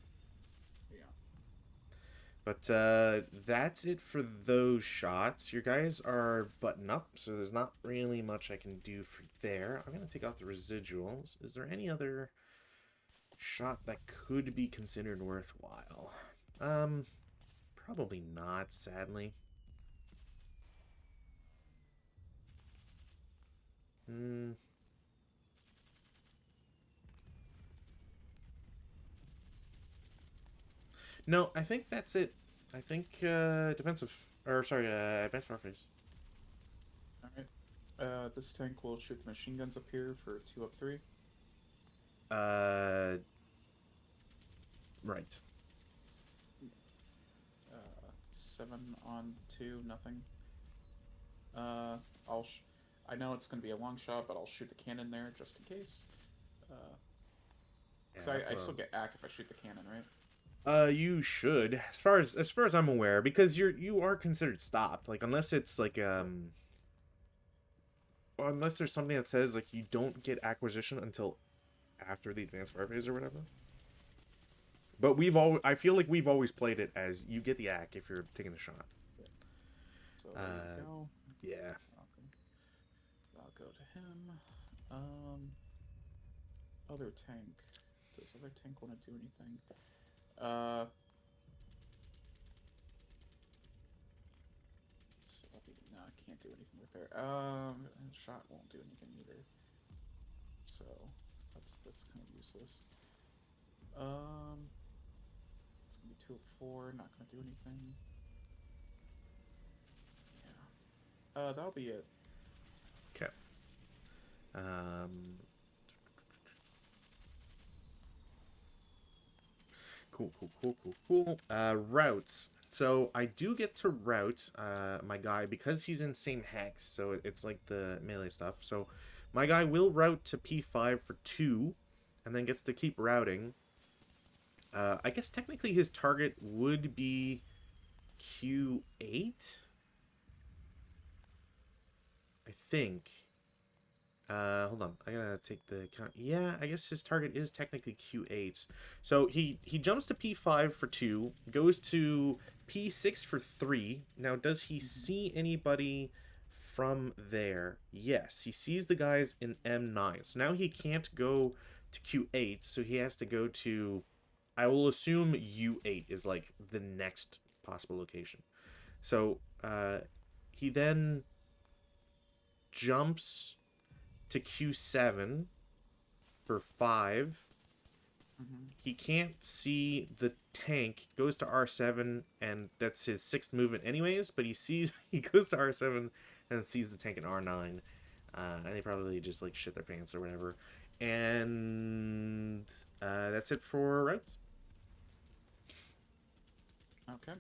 Speaker 2: Yeah.
Speaker 1: But that's it for those shots. Your guys are button up, so there's not really much I can do for there. I'm gonna take out the residuals. Is there any other shot that could be considered worthwhile? Probably not, sadly. No, I think that's it. I think defensive, or sorry, advanced warface.
Speaker 2: Alright. This tank will shoot the machine guns up here for 2 up 3.
Speaker 1: Right.
Speaker 2: 7 on 2, nothing. I know it's going to be a long shot, but I'll shoot the cannon there just in case. Because I still get AC if I shoot the cannon, right?
Speaker 1: You should, as far as I'm aware, because you are considered stopped. Like unless it's like unless there's something that says like you don't get acquisition until after the advanced fire phase or whatever. But I feel like we've always played it as you get the AC if you're taking the shot.
Speaker 2: So there you go.
Speaker 1: Yeah.
Speaker 2: I'll go to him. Other tank. Does other tank want to do anything? So no, I can't do anything with her. Shot won't do anything either. So that's kind of useless. It's gonna be 2 up 4. Not gonna do anything. Yeah. That'll be it.
Speaker 1: Okay. Cool. Routes. So I do get to route my guy because he's in same hex, so it's like the melee stuff. So my guy will route to P5 for 2, and then gets to keep routing. I guess technically his target would be Q8. I think. Hold on. I gotta take the count. Yeah, I guess his target is technically Q8. So he jumps to P5 for 2, goes to P6 for 3. Now, does he see anybody from there? Yes, he sees the guys in M9. So now he can't go to Q8, so he has to go to, I will assume U8 is like the next possible location. So he then jumps to Q7 for 5.
Speaker 2: Mm-hmm.
Speaker 1: He can't see the tank, goes to R7, and that's his 6th movement anyways, but he goes to R7 and sees the tank in R9. And they probably just like shit their pants or whatever. And that's it for routes.
Speaker 2: Okay.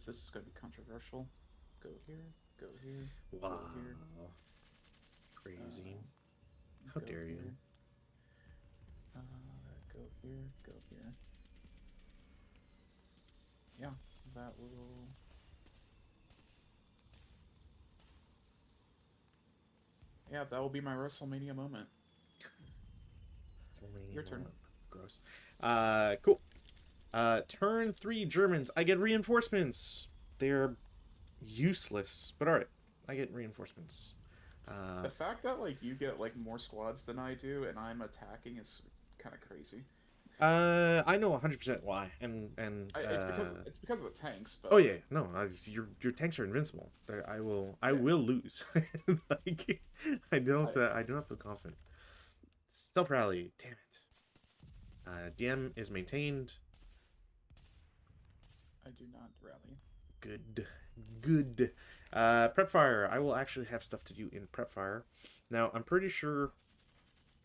Speaker 2: This is going to be controversial. Go here, go here,
Speaker 1: Wow.
Speaker 2: go here.
Speaker 1: Crazy. How dare you?
Speaker 2: Here. Go here, go here. Yeah, that will... Yeah, that will be my WrestleMania moment. Your turn.
Speaker 1: Gross. Cool. Turn 3 Germans. I get reinforcements. They're useless, but alright. I get reinforcements.
Speaker 2: The fact that like you get like more squads than I do, and I'm attacking is kind of crazy.
Speaker 1: I know 100% why, and
Speaker 2: it's because of the tanks. But...
Speaker 1: Oh yeah, no, your tanks are invincible. I will lose. Like I do not feel confident. Stealth rally, damn it. DM is maintained.
Speaker 2: I do not rally.
Speaker 1: Good. Prep fire. I will actually have stuff to do in prep fire. Now I'm pretty sure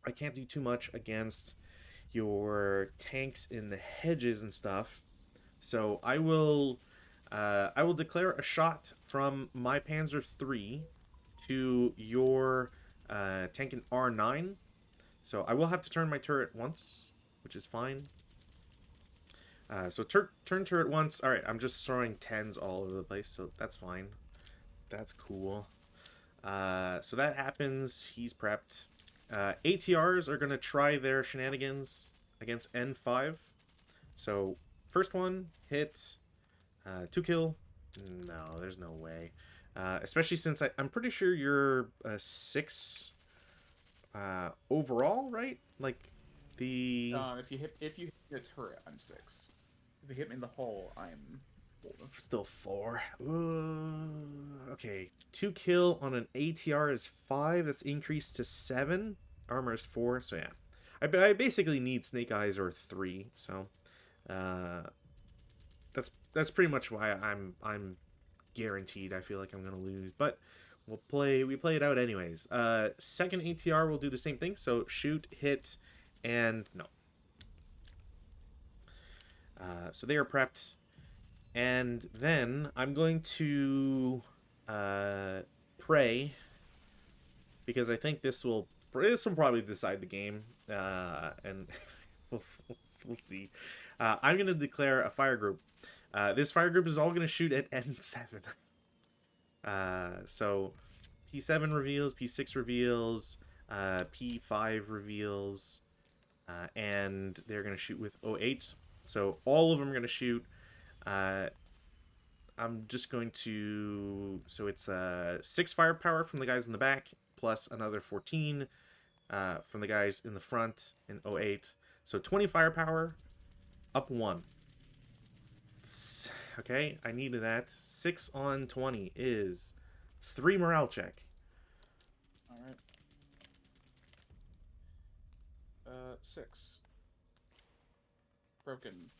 Speaker 1: I can't do too much against your tanks in the hedges and stuff. So I will declare a shot from my Panzer III to your tank in R9. So I will have to turn my turret once, which is fine. So turn turret once. All right, I'm just throwing 10s all over the place, so that's fine. That's cool. So that happens. He's prepped. ATRs are going to try their shenanigans against N5. So, first one, hits. 2 kill. No, there's no way. Especially since I'm pretty sure you're 6 overall, right? Like, the...
Speaker 2: if you hit the turret, I'm 6. If you hit me in the hull, I'm 4.
Speaker 1: Still 4. Ooh, okay, 2 kill on an ATR is 5. That's increased to 7. Armor is 4. So yeah, I basically need Snake Eyes or 3. So that's pretty much why I'm guaranteed. I feel like I'm gonna lose, but we play it out anyways. Second ATR will do the same thing. So shoot, hit, and no. So they are prepped. And then I'm going to pray, because I think this will probably decide the game, and we'll see. I'm going to declare a fire group. This fire group is all going to shoot at N7. So P7 reveals, P6 reveals, P5 reveals, and they're going to shoot with 08. So all of them are going to shoot. I'm just going to... So it's 6 firepower from the guys in the back, plus another 14 from the guys in the front in 08. So 20 firepower, up 1. Okay, I needed that. 6 on 20 is 3 morale check.
Speaker 2: Alright. 6. Broken.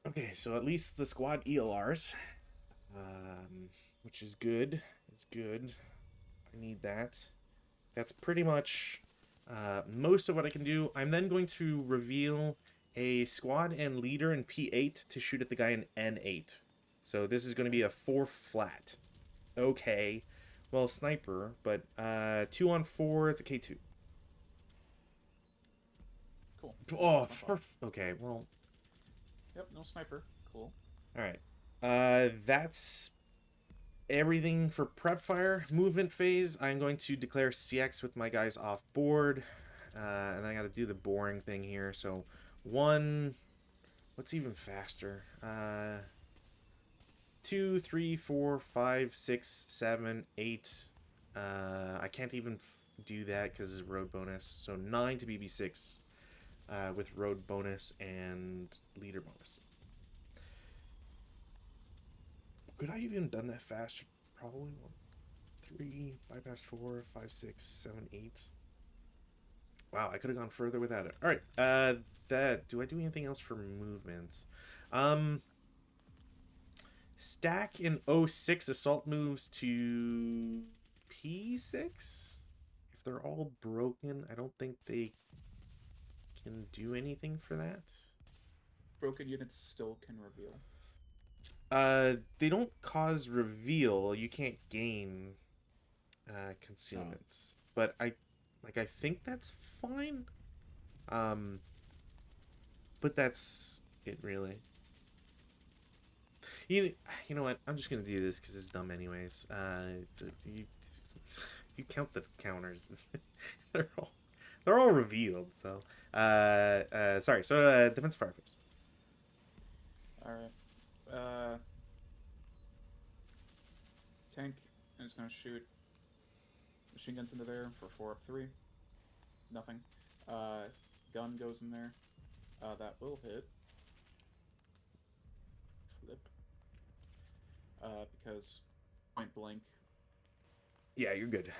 Speaker 1: Okay, so at least the squad ELRs, which is good. It's good. I need that. That's pretty much most of what I can do. I'm then going to reveal a squad and leader in P8 to shoot at the guy in N8. So this is going to be a 4 flat. Okay. Well, sniper, but 2 on 4, it's a K2.
Speaker 2: Cool.
Speaker 1: Oh, okay, well...
Speaker 2: Yep, no sniper. Cool.
Speaker 1: Alright. That's everything for prep fire. Movement phase, I'm going to declare CX with my guys off board. And I got to do the boring thing here. So, one, what's even faster? 2, 3, 4, 5, 6, 7, 8. I can't even do that because it's road bonus. So 9 to BB6 with road bonus and leader bonus. Could I have even done that faster? Probably 1, 3, bypass 4, 5, 6, 7, 8. Wow, I could have gone further without it. All right, do I do anything else for movements? Stack in 06 assault moves to P6. If they're all broken, I don't think they can do anything for that.
Speaker 2: Broken units still can reveal.
Speaker 1: They don't cause reveal. You can't gain concealment. But I think that's fine. But that's it really. You know what? I'm just gonna do this because it's dumb anyways. If you count the counters, they're all revealed. So sorry. So defense fire first.
Speaker 2: All right. Tank is gonna shoot machine guns into there for 4 up 3. Nothing. Gun goes in there. That will hit. Flip. Because point blank.
Speaker 1: Yeah, you're good.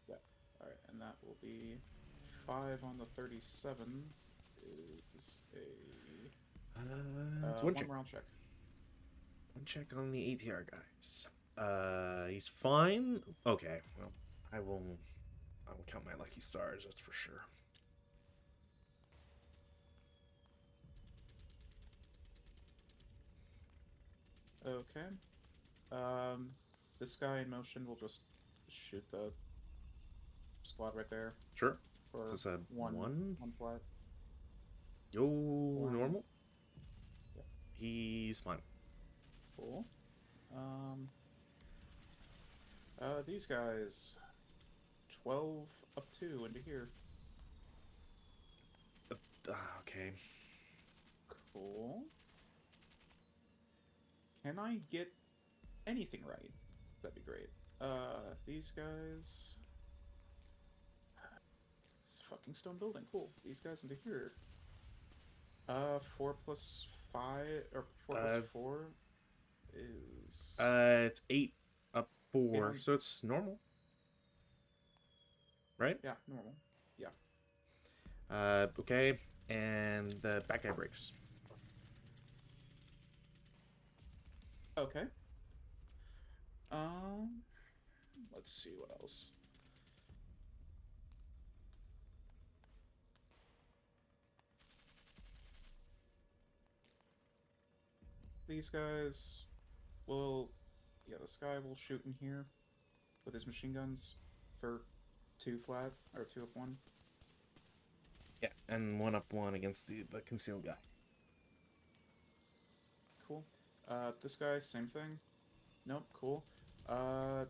Speaker 2: Yeah. All right, and that will be 5 on the 37. Is a
Speaker 1: it's one check.
Speaker 2: round check.
Speaker 1: One check on the ATR guys. He's fine. Okay, well, I will count my lucky stars. That's for sure.
Speaker 2: Okay. This guy in motion will just shoot the squad right there.
Speaker 1: Sure.
Speaker 2: For
Speaker 1: Is this a one?
Speaker 2: One flat.
Speaker 1: Yo,
Speaker 2: One.
Speaker 1: normal?
Speaker 2: Yep.
Speaker 1: He's fine.
Speaker 2: Cool. These guys, 12 up 2 into here.
Speaker 1: Okay.
Speaker 2: Cool. Can I get anything right? That'd be great. These guys... This fucking stone building, cool. These guys into here. 4 plus 5, or 4 plus 4 is...
Speaker 1: It's 8 up 4,
Speaker 2: Yeah.
Speaker 1: so it's normal. Right?
Speaker 2: Yeah, normal. Yeah.
Speaker 1: Okay, and the back guy breaks.
Speaker 2: Okay. Let's see what else. These guys will... Yeah, this guy will shoot in here with his machine guns for 2 flat, or 2 up 1.
Speaker 1: Yeah, and 1 up 1 against the concealed guy.
Speaker 2: Cool. This guy, same thing. Nope, cool.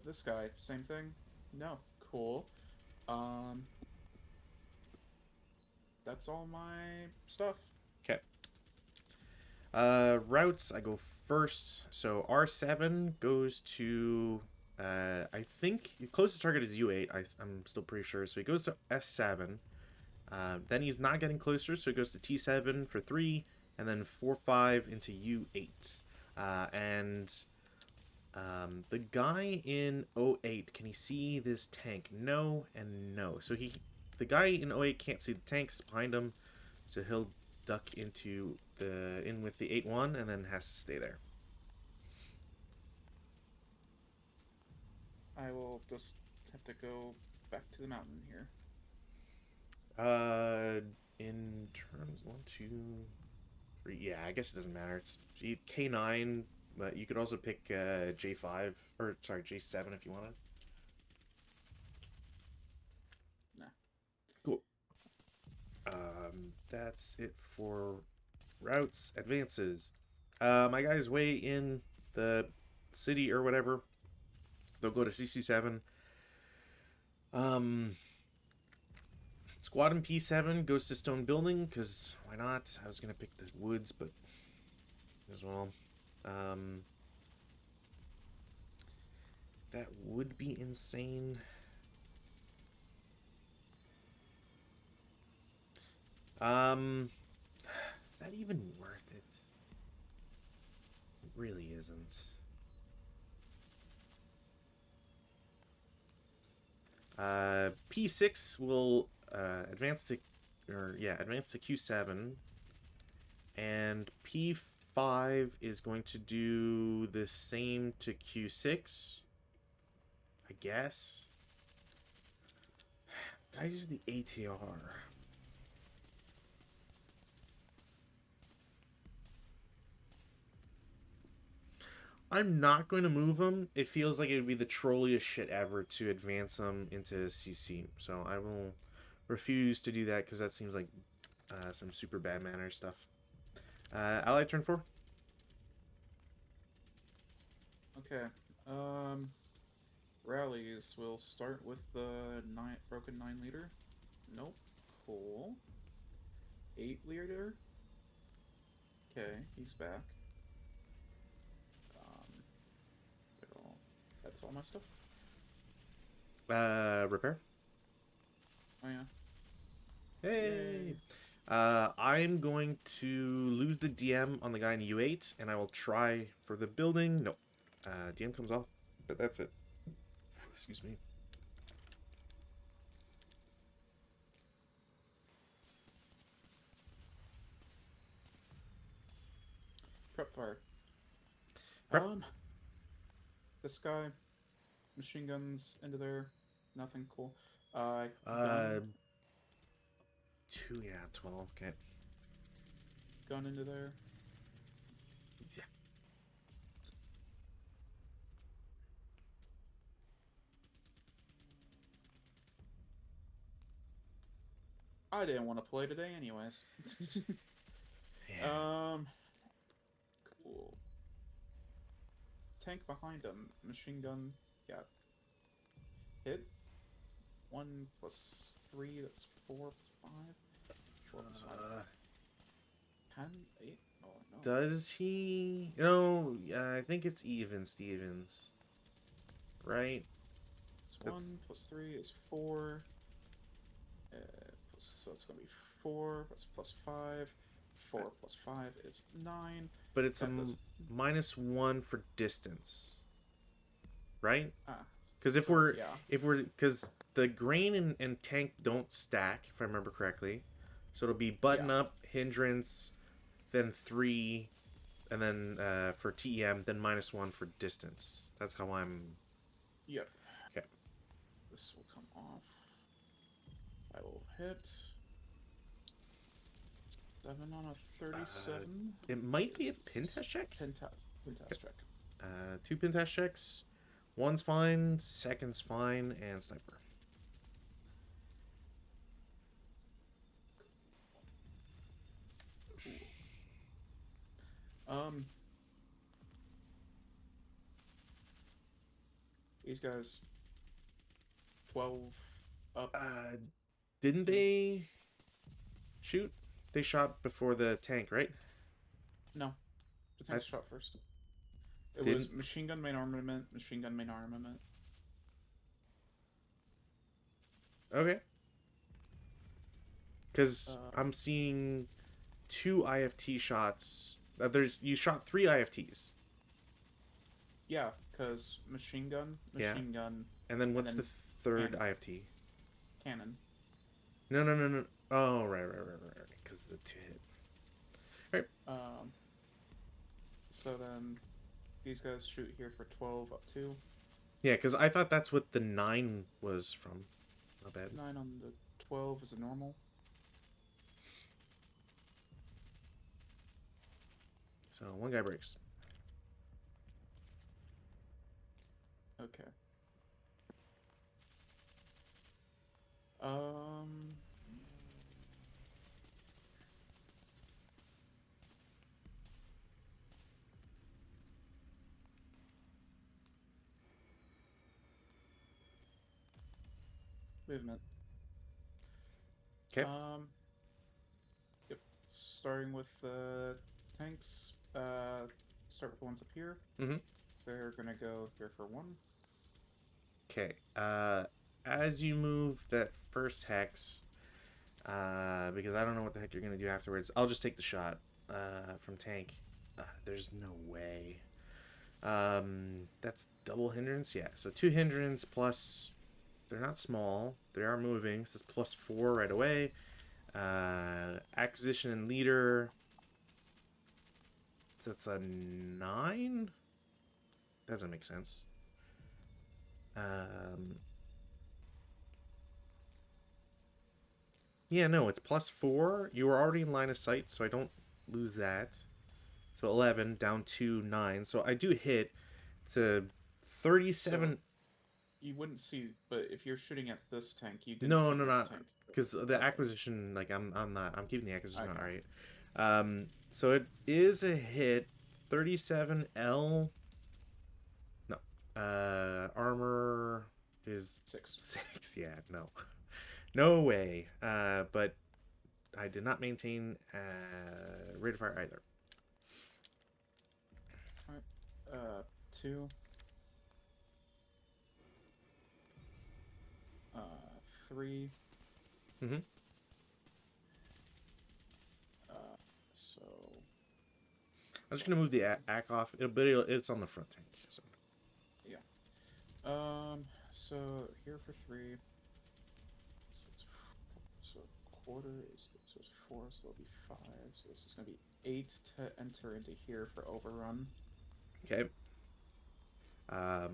Speaker 2: This guy, same thing. No, cool. That's all my stuff.
Speaker 1: Okay. Routes, I go first. So R7 goes to, I think the closest target is U8. I'm still pretty sure. So he goes to S7. Then he's not getting closer, so he goes to T7 for 3, and then 4-5 into U8. The guy in 08, can he see this tank? No and no. So the guy in 08 can't see the tanks behind him, so he'll duck in with the 8-1 and then has to stay there.
Speaker 2: I will just have to go back to the mountain here.
Speaker 1: In terms 1, 2, 3, yeah, I guess it doesn't matter. It's K9, but you could also pick J5 or sorry J7 if you wanted.
Speaker 2: Nah.
Speaker 1: Cool. That's it for routes. Advances. My guy's way in the city or whatever. they'll go to CC7. Squad in P7 goes to stone building, because why not? I was going to pick the woods, but as well. That would be insane. Is that even worth it? It really isn't. P6 will advance to Q7, and P5 is going to do the same to Q6, I guess. Guys are the ATR. I'm not going to move him. It feels like it would be the trolliest shit ever to advance him into CC. So I will refuse to do that because that seems like some super bad manner stuff. Ally turn 4.
Speaker 2: Okay. Rallies. We'll start with the broken 9 leader. Nope. Cool. 8 leader. Okay, he's back. That's all my stuff.
Speaker 1: Repair.
Speaker 2: Oh yeah.
Speaker 1: Hey. I'm going to lose the DM on the guy in U8, and I will try for the building. Nope. DM comes off, but that's it. Excuse me.
Speaker 2: Prep fire.
Speaker 1: Prep.
Speaker 2: This guy, machine guns into there. Nothing cool.
Speaker 1: 2, yeah, 12. Okay.
Speaker 2: Gun into there.
Speaker 1: Yeah.
Speaker 2: I didn't want to play today, anyways.
Speaker 1: Yeah.
Speaker 2: Cool. Tank behind him. Machine gun. Yeah. Hit. 1 plus 3. That's 4 plus 5. 4 plus 5. 10. 8. Oh no.
Speaker 1: Does he? No, I think it's even Stevens. Right?
Speaker 2: It's 1 plus 3 is 4. So it's going to be 4 plus 5. 4 plus 5 is 9.
Speaker 1: But it's -1 for distance. Right? Because because the grain and tank don't stack, if I remember correctly. So it'll be button up, hindrance, then 3, and then for TEM, then -1 for distance. That's how I'm...
Speaker 2: Yep.
Speaker 1: Okay.
Speaker 2: This will come off. I will hit 7 on a 37.
Speaker 1: It might be a pin test check?
Speaker 2: Pin test check.
Speaker 1: 2 pin test checks. 1's fine, 2nd's fine, and sniper. These guys 12 up. Didn't they shoot? They shot before the tank, right?
Speaker 2: No. The tank shot first. It was machine gun main armament, machine gun main armament.
Speaker 1: Okay. Because I'm seeing 2 IFT shots. You shot 3 IFTs.
Speaker 2: Yeah, because machine gun.
Speaker 1: And then what's the third
Speaker 2: cannon.
Speaker 1: IFT?
Speaker 2: Cannon.
Speaker 1: No. Oh, right. Because the 2 hit. Right.
Speaker 2: So then these guys shoot here for 12 up 2.
Speaker 1: Yeah, because I thought that's what the 9 was from. Not bad.
Speaker 2: 9 on the 12 is a normal.
Speaker 1: So 1 guy breaks.
Speaker 2: Okay. movement.
Speaker 1: Okay.
Speaker 2: Yep. Starting with tanks. Start with the ones up here.
Speaker 1: Mm-hmm.
Speaker 2: They're gonna go here for 1.
Speaker 1: Okay. As you move that first hex, because I don't know what the heck you're gonna do afterwards, I'll just take the shot. From tank. There's no way. That's double hindrance. Yeah. So 2 hindrance plus. They're not small. They are moving. This is +4 right away. Acquisition and leader. So that's a 9. That doesn't make sense. Yeah, no, it's +4. You were already in line of sight, so I don't lose that. So 11 down to 9. So I do hit to 37.
Speaker 2: So you wouldn't see, but if you're shooting at this tank, you didn't
Speaker 1: No,
Speaker 2: see
Speaker 1: no,
Speaker 2: this
Speaker 1: not
Speaker 2: tank.
Speaker 1: because the
Speaker 2: Okay.
Speaker 1: acquisition. Like I'm keeping the acquisition.
Speaker 2: Okay.
Speaker 1: All right. So it is a hit. 37 L. No. Armor is
Speaker 2: 6.
Speaker 1: 6. Yeah, no. No way. But I did not maintain rate of fire either.
Speaker 2: Alright. 2. 3.
Speaker 1: Mm-hmm.
Speaker 2: So
Speaker 1: I'm just gonna move the ACK off. It's on the front tank. So.
Speaker 2: yeah. So here for 3. So it's so quarter is so it's 4, so it'll be 5. So this is gonna be 8 to enter into here for overrun.
Speaker 1: Okay. I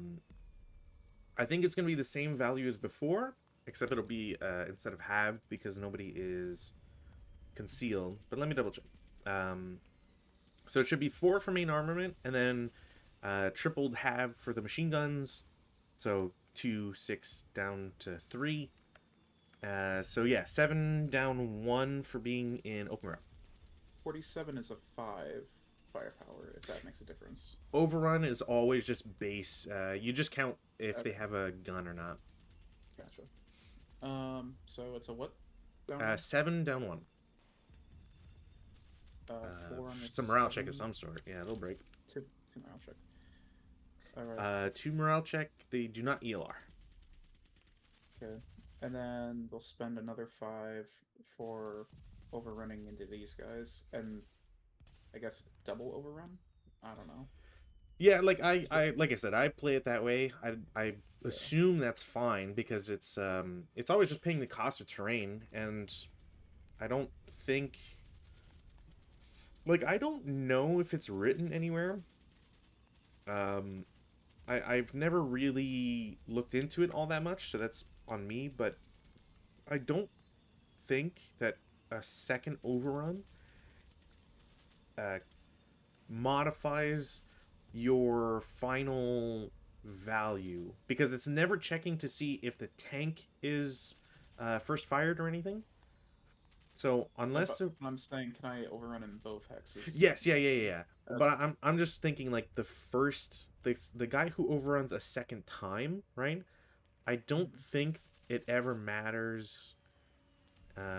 Speaker 1: think it's gonna be the same value as before, except it'll be instead of halved because nobody is concealed. But let me double check. So it should be 4 for main armament, and then tripled halve for the machine guns. So 2, 6 down to 3. So yeah, 7 down 1 for being in open route.
Speaker 2: 47 is a 5 firepower, if that makes a difference.
Speaker 1: Overrun is always just base. You just count if they have a gun or not.
Speaker 2: Gotcha. So it's a what?
Speaker 1: 7 down 1.
Speaker 2: 4 on the
Speaker 1: Some morale check
Speaker 2: 7.
Speaker 1: of some sort. Yeah, they'll break.
Speaker 2: 2 morale check. Alright.
Speaker 1: 2 morale check. They do not ELR.
Speaker 2: Okay. And then they'll spend another 5 for overrunning into these guys. And I guess double overrun? I don't know.
Speaker 1: Yeah, like like I said, I play it that way. I assume that's fine because it's always just paying the cost of terrain, and I don't think, like, I don't know if it's written anywhere. I've never really looked into it all that much, so that's on me, but I don't think that a second overrun modifies your final value, because it's never checking to see if the tank is first fired or anything. So unless
Speaker 2: I'm saying, can I overrun in both hexes?
Speaker 1: yes, yeah. But I'm just thinking, like, the guy who overruns a second time, right? I don't think it ever matters. Like,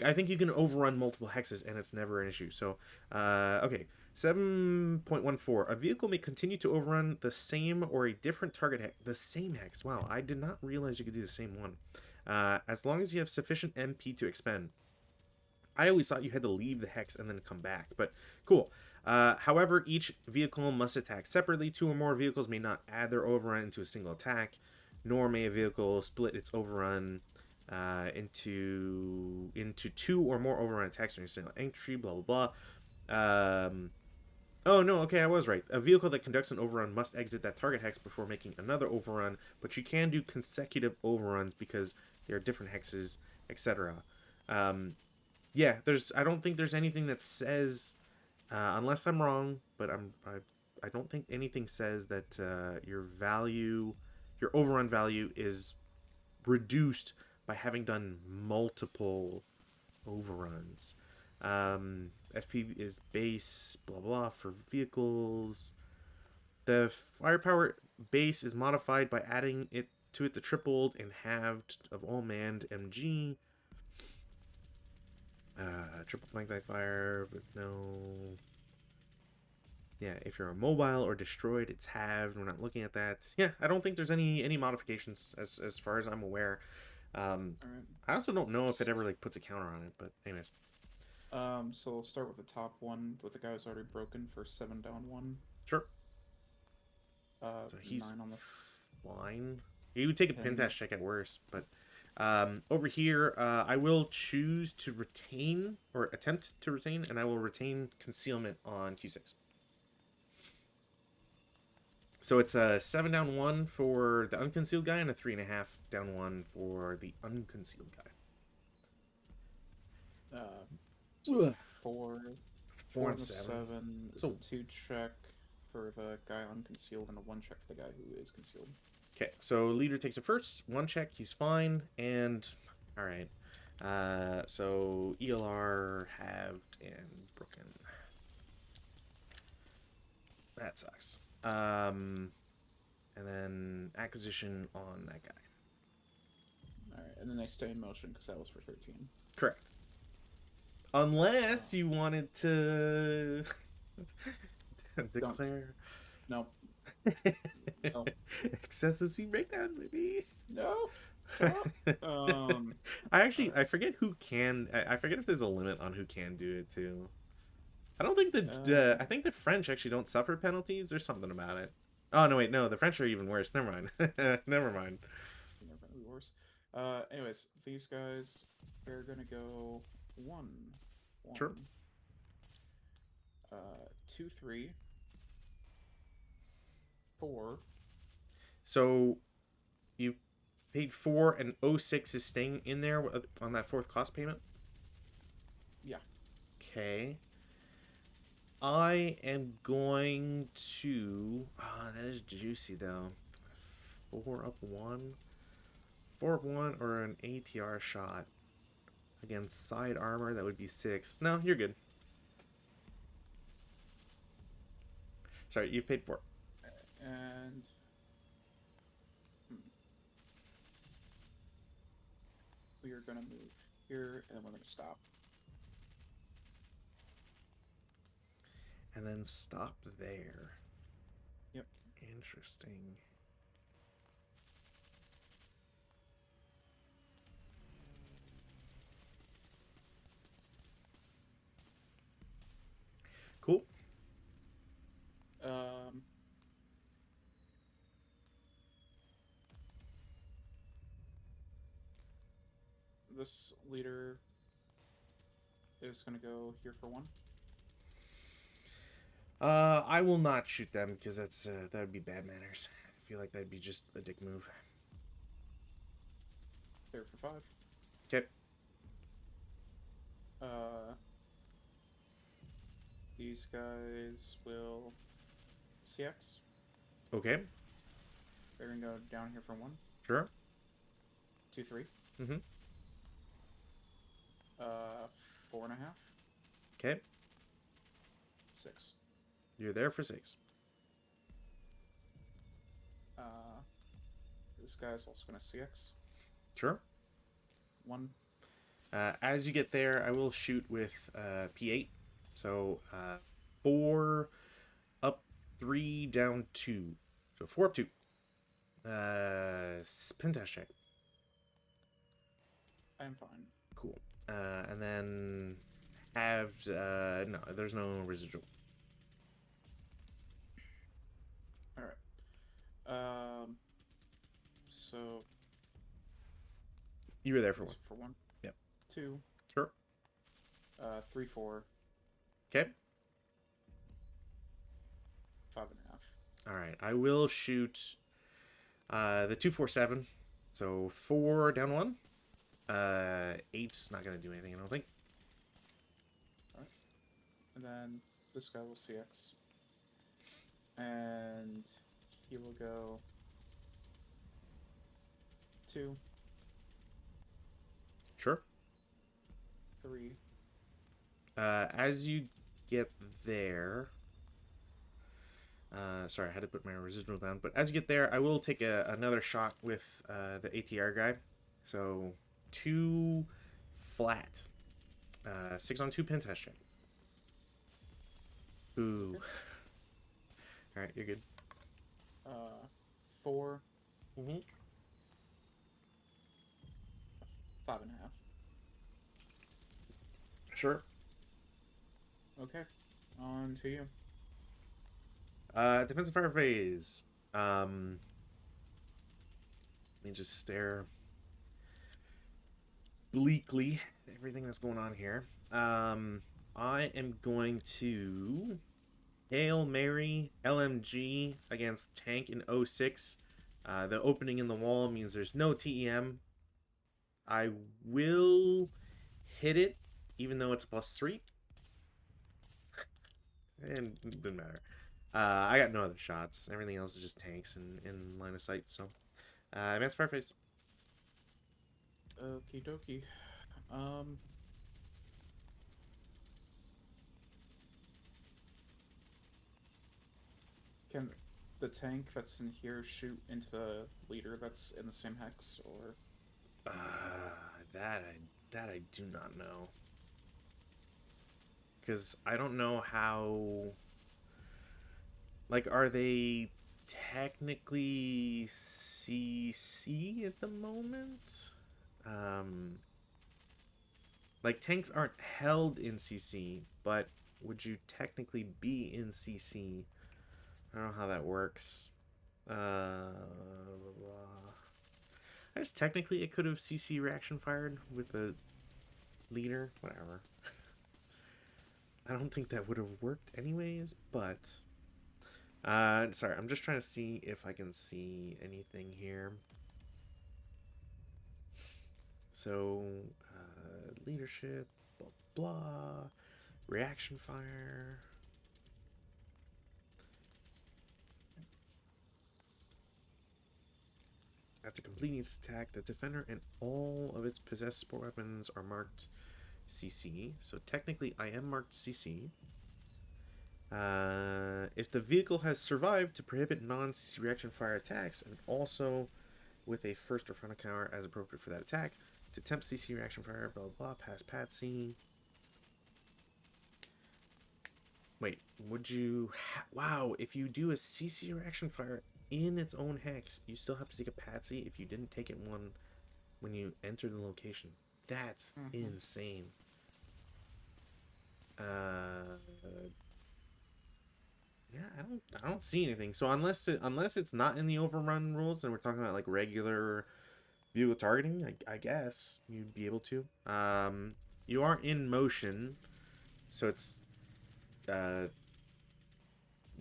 Speaker 1: I think you can overrun multiple hexes and it's never an issue. So, okay. 7.14. A vehicle may continue to overrun the same or a different target hex. The same hex. Wow, I did not realize you could do the same one. As long as you have sufficient MP to expend. I always thought you had to leave the hex and then come back, but cool. However, each vehicle must attack separately. 2 or more vehicles may not add their overrun into a single attack, nor may a vehicle split its overrun into 2 or more overrun attacks during a single entry, blah, blah, blah. Oh, no, okay, I was right. A vehicle that conducts an overrun must exit that target hex before making another overrun, but you can do consecutive overruns because there are different hexes, etc. Yeah, I don't think there's anything that says, unless I'm wrong, but I don't think anything says that your overrun value is reduced by having done multiple overruns. FP is base, blah blah, for vehicles. The firepower base is modified by adding it to it the tripled and halved of all manned MG. Triple flank thy fire, but no. Yeah, if you're a mobile or destroyed, it's halved. We're not looking at that. Yeah, I don't think there's any modifications as far as I'm aware.
Speaker 2: All right.
Speaker 1: I also don't know if it ever like puts a counter on it, but anyways.
Speaker 2: So we'll start with the top one with the guy who's already broken for 7 down 1.
Speaker 1: Sure. So he's
Speaker 2: 9 on the
Speaker 1: fine. He would take a
Speaker 2: 10.
Speaker 1: pin check at worst, but over here, I will choose to retain or attempt to retain, and I will retain concealment on Q6. So it's a 7 down 1 for the unconcealed guy and a 3.5 down 1 for the unconcealed guy.
Speaker 2: 4
Speaker 1: 4 and
Speaker 2: 7 is
Speaker 1: So-
Speaker 2: a 2 check for the guy unconcealed and a 1 check for the guy who is concealed.
Speaker 1: Okay, so leader takes it first. 1 check, he's fine, and all right. So ELR halved and broken. That sucks. And then acquisition on that guy.
Speaker 2: Alright, and then they stay in motion because that was for 13.
Speaker 1: Correct. Unless you wanted to declare
Speaker 2: No. No.
Speaker 1: excessive speed breakdown, maybe.
Speaker 2: No.
Speaker 1: I forget who can. I forget if there's a limit on who can do it too. I don't think I think the French actually don't suffer penalties. There's something about it. Oh no, wait, no, the French are even worse. Never mind. Never mind.
Speaker 2: Worse. Anyways, these guys, they're gonna go 1.
Speaker 1: Sure.
Speaker 2: 2, 3, 4.
Speaker 1: So you've paid 4 and 06 is staying in there on that 4th cost payment?
Speaker 2: Yeah.
Speaker 1: Okay. I am going to... that is juicy, though. 4 up 1. 4 up 1 or an ATR shot. Against side armor, that would be 6. No, you're good. Sorry, you've paid 4.
Speaker 2: And... we are going to move here, and then we're going to stop.
Speaker 1: And then stop there.
Speaker 2: Yep.
Speaker 1: Interesting. Cool.
Speaker 2: This leader is going to go here for 1.
Speaker 1: I will not shoot them because that would be bad manners. I feel like that'd be just a dick move.
Speaker 2: There for 5.
Speaker 1: Okay.
Speaker 2: These guys will CX.
Speaker 1: Okay.
Speaker 2: They're gonna go down here for 1.
Speaker 1: Sure.
Speaker 2: 2, 3.
Speaker 1: Mm-hmm.
Speaker 2: 4.5.
Speaker 1: Okay.
Speaker 2: 6.
Speaker 1: You're there for 6.
Speaker 2: This guy's also gonna CX.
Speaker 1: Sure.
Speaker 2: 1.
Speaker 1: As you get there, I will shoot with P8. So 4 up 3 down 2. So 4 up 2. Pentash check.
Speaker 2: I am fine.
Speaker 1: Cool. And then have no, there's no residual.
Speaker 2: All right. So
Speaker 1: You were there for 1.
Speaker 2: For 1.
Speaker 1: Yep.
Speaker 2: 2.
Speaker 1: Sure.
Speaker 2: 3, 4.
Speaker 1: Okay.
Speaker 2: 5.5.
Speaker 1: All right. I will shoot the 247. So 4 down 1. 8's not gonna do anything, I don't think.
Speaker 2: All right. And then this guy will CX. And he will go 2.
Speaker 1: Sure.
Speaker 2: 3.
Speaker 1: As you get there, Sorry, I had to put my residual down. But as you get there, I will take another shot with the ATR guy. So 2 flat. 6 on 2 pen test check. Ooh.
Speaker 2: Okay.
Speaker 1: Alright, you're good.
Speaker 2: 4,
Speaker 1: Mm-hmm.
Speaker 2: 5.5.
Speaker 1: Sure.
Speaker 2: Okay, on to you.
Speaker 1: Defensive fire phase. Let me just stare bleakly at everything that's going on here. I am going to Hail Mary LMG against tank in 06. The opening in the wall means there's no TEM. I will hit it, even though it's a +3. And it didn't matter. I got no other shots. Everything else is just tanks in line of sight. So, advanced fireface.
Speaker 2: Okie dokie. Can the tank that's in here shoot into the leader that's in the same hex, or?
Speaker 1: That I do not know. Because I don't know how. Like, are they technically CC at the moment? Like, tanks aren't held in CC, but would you technically be in CC? I don't know how that works. I guess technically it could have CC reaction fired with the leader. Whatever. I don't think that would have worked anyways, but... sorry, I'm just trying to see if I can see anything here. So, leadership, blah, blah, reaction fire. After completing its attack, the defender and all of its possessed sport weapons are marked CC. So technically, I am marked CC. If the vehicle has survived, to prohibit non-CC reaction fire attacks, and also with a first or front encounter as appropriate for that attack, to attempt CC reaction fire, blah, blah, blah, pass Patsy. Wait, would you... Wow, if you do a CC reaction fire in its own hex, you still have to take a Patsy if you didn't take it when you enter the location. That's insane. Yeah, I don't see anything. So unless it's not in the overrun rules and we're talking about like regular vehicle targeting, I guess you'd be able to. You are in motion, so it's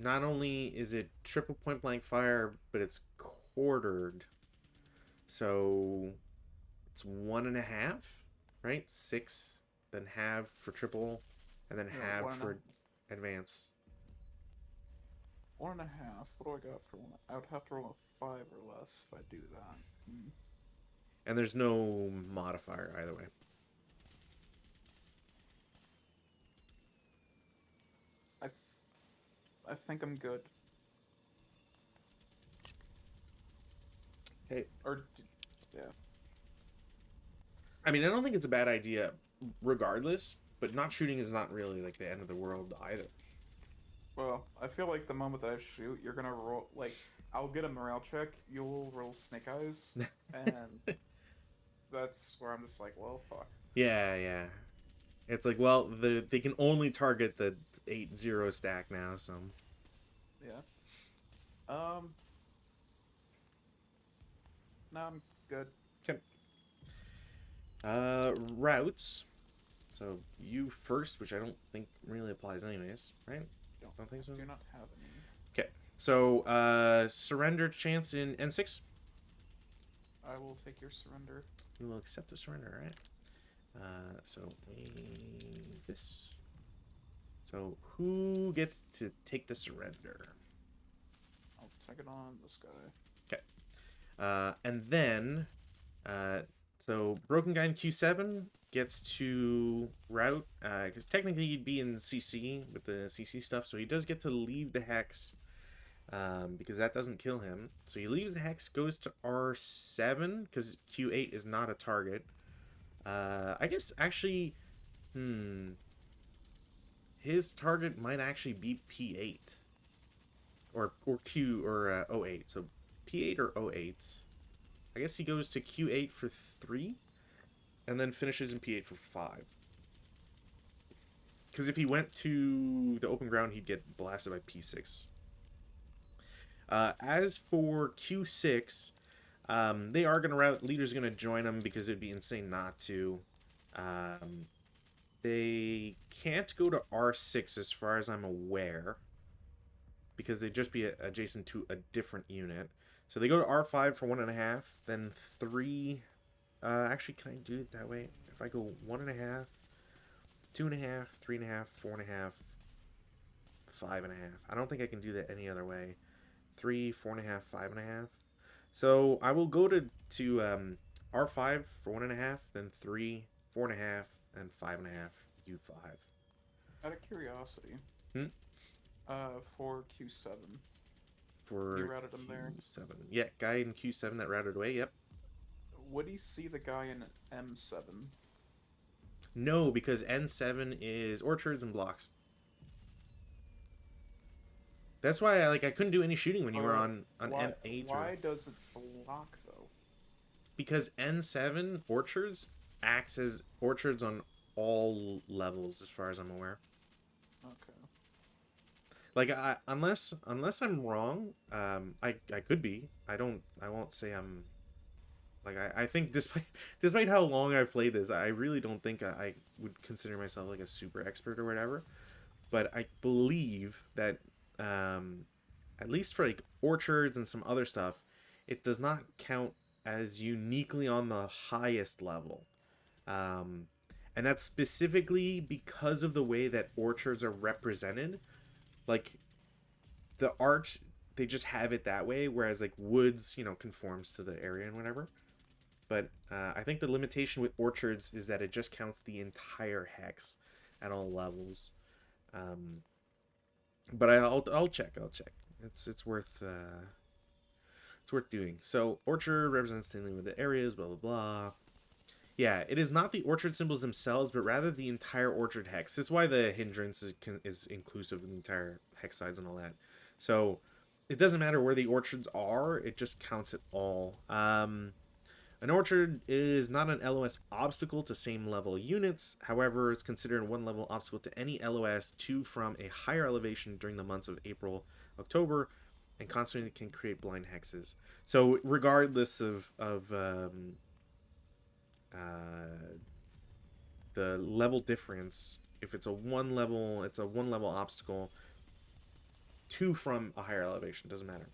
Speaker 1: not only is it triple point blank fire, but it's quartered. So it's 1.5, right? 6, then half for triple, and then half for advance.
Speaker 2: 1.5. What do I got for one? I would have to roll a 5 or less if I do that.
Speaker 1: And there's no modifier either way.
Speaker 2: I think I'm good.
Speaker 1: Okay.
Speaker 2: Or, yeah.
Speaker 1: I mean, I don't think it's a bad idea regardless, but not shooting is not really like the end of the world either.
Speaker 2: Well, I feel like the moment that I shoot, you're gonna roll, like, I'll get a morale check, you'll roll snake eyes, and that's where I'm just like, well, fuck.
Speaker 1: Yeah. It's like, well, they can only target the 8-0 stack now, so...
Speaker 2: Yeah. No, I'm good.
Speaker 1: Okay. Routes. So, you first, which I don't think really applies anyways, right? Don't think so?
Speaker 2: Do not have any.
Speaker 1: Okay. So, surrender chance in N6.
Speaker 2: I will take your surrender.
Speaker 1: You will accept the surrender, right? So this. So who gets to take the surrender?
Speaker 2: I'll take it on this guy.
Speaker 1: Okay. And then, so Broken Guy in Q7 gets to route, because technically he'd be in CC with the CC stuff, so he does get to leave the hex because that doesn't kill him. So he leaves the hex, goes to R7 because Q8 is not a target. I guess actually, his target might actually be P8 or Q or O8. So P8 or O8. I guess he goes to Q8 for 3 and then finishes in P8 for 5. Because if he went to the open ground, he'd get blasted by P6. As for Q6, they are going to route. Leader's going to join them because it'd be insane not to. They can't go to R6 as far as I'm aware because they'd just be adjacent to a different unit. So they go to R5 for 1.5, then 3. Actually, can I do it that way? If I go 1.5, 2.5, 3.5, 4.5, 5.5. I don't think I can do that any other way. 3, 4.5, 5.5. So I will go to R5 for 1.5, then 3, 4.5, and 5.5. U5.
Speaker 2: Out of curiosity,
Speaker 1: Hmm?
Speaker 2: for Q7,
Speaker 1: For
Speaker 2: you routed him there.
Speaker 1: Q7. Yeah, guy in Q7 that routed away. Yep.
Speaker 2: Would he see the guy in M7?
Speaker 1: No, because N7 is orchards and blocks. That's why I couldn't do any shooting when you were on
Speaker 2: why,
Speaker 1: M8.
Speaker 2: Why does it block though?
Speaker 1: Because N7 orchards acts as orchards on all levels, as far as I'm aware.
Speaker 2: Okay.
Speaker 1: Like unless I'm wrong, I could be. I won't say I'm. Like I think despite how long I've played this, I really don't think I would consider myself like a super expert or whatever. But I believe that at least for like orchards and some other stuff, it does not count as uniquely on the highest level. And that's specifically because of the way that orchards are represented. Like the art, they just have it that way, whereas like woods, conforms to the area and whatever. But I think the limitation with orchards is that it just counts the entire hex at all levels. But I'll check. It's worth doing. So orchard represents 10 limited areas. Blah blah blah. Yeah, it is not the orchard symbols themselves, but rather the entire orchard hex. This is why the hindrance is inclusive of the entire hex sides and all that. So it doesn't matter where the orchards are; it just counts it all. An orchard is not an LOS obstacle to same level units. However, it's considered a one level obstacle to any LOS to from a higher elevation during the months of April, October, and constantly can create blind hexes. So regardless of the level difference, if it's a one level obstacle. 2 from a higher elevation, doesn't matter.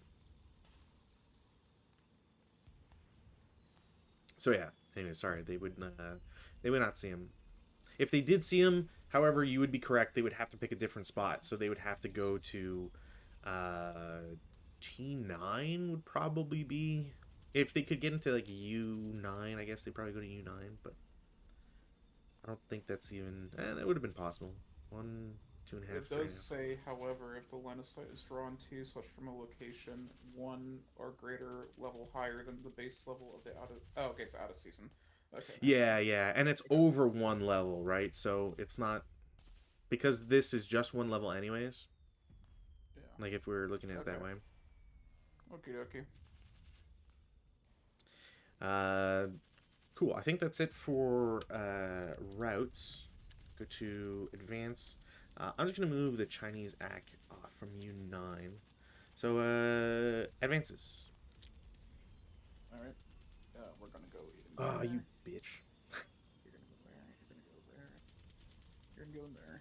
Speaker 1: So yeah. Anyway, sorry, they would not see him. If they did see him, however, you would be correct. They would have to pick a different spot. So they would have to go to T9 would probably be, if they could get into like U9. I guess they'd probably go to U9, but I don't think that's even. That would have been possible. 1, 2.5.
Speaker 2: It does say, however, if the line of sight is drawn to such from a location 1 or greater level higher than the base level of the out of. Oh, okay, it's out of season. Okay.
Speaker 1: Yeah, and it's over 1 level, right? So it's not, because this is just 1 level anyways.
Speaker 2: Yeah.
Speaker 1: Like if we were looking at it that way.
Speaker 2: Okay.
Speaker 1: Cool. I think that's it for routes. Go to advance. I'm just gonna move the Chinese act off from U9. So advances.
Speaker 2: All right. We're gonna go.
Speaker 1: Oh, you bitch.
Speaker 2: You're gonna go there. You're gonna go there. You're gonna go there.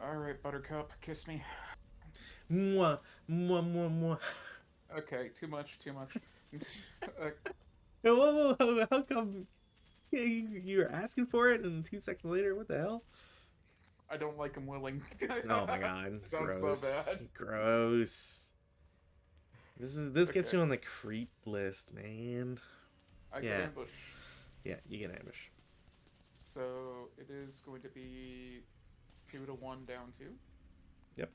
Speaker 2: All right, Buttercup, kiss me.
Speaker 1: Mwah, mwah, mwah, mwah.
Speaker 2: Okay, too much.
Speaker 1: Whoa, how come you're asking for it and 2 seconds later, what the hell?
Speaker 2: I don't like him willing.
Speaker 1: Oh my god.
Speaker 2: Sounds
Speaker 1: Gross.
Speaker 2: so bad.
Speaker 1: Gross. This gets you on the creep list, man.
Speaker 2: I get ambush.
Speaker 1: Yeah, you get ambush.
Speaker 2: So it is going to be 2 to 1 down 2.
Speaker 1: Yep.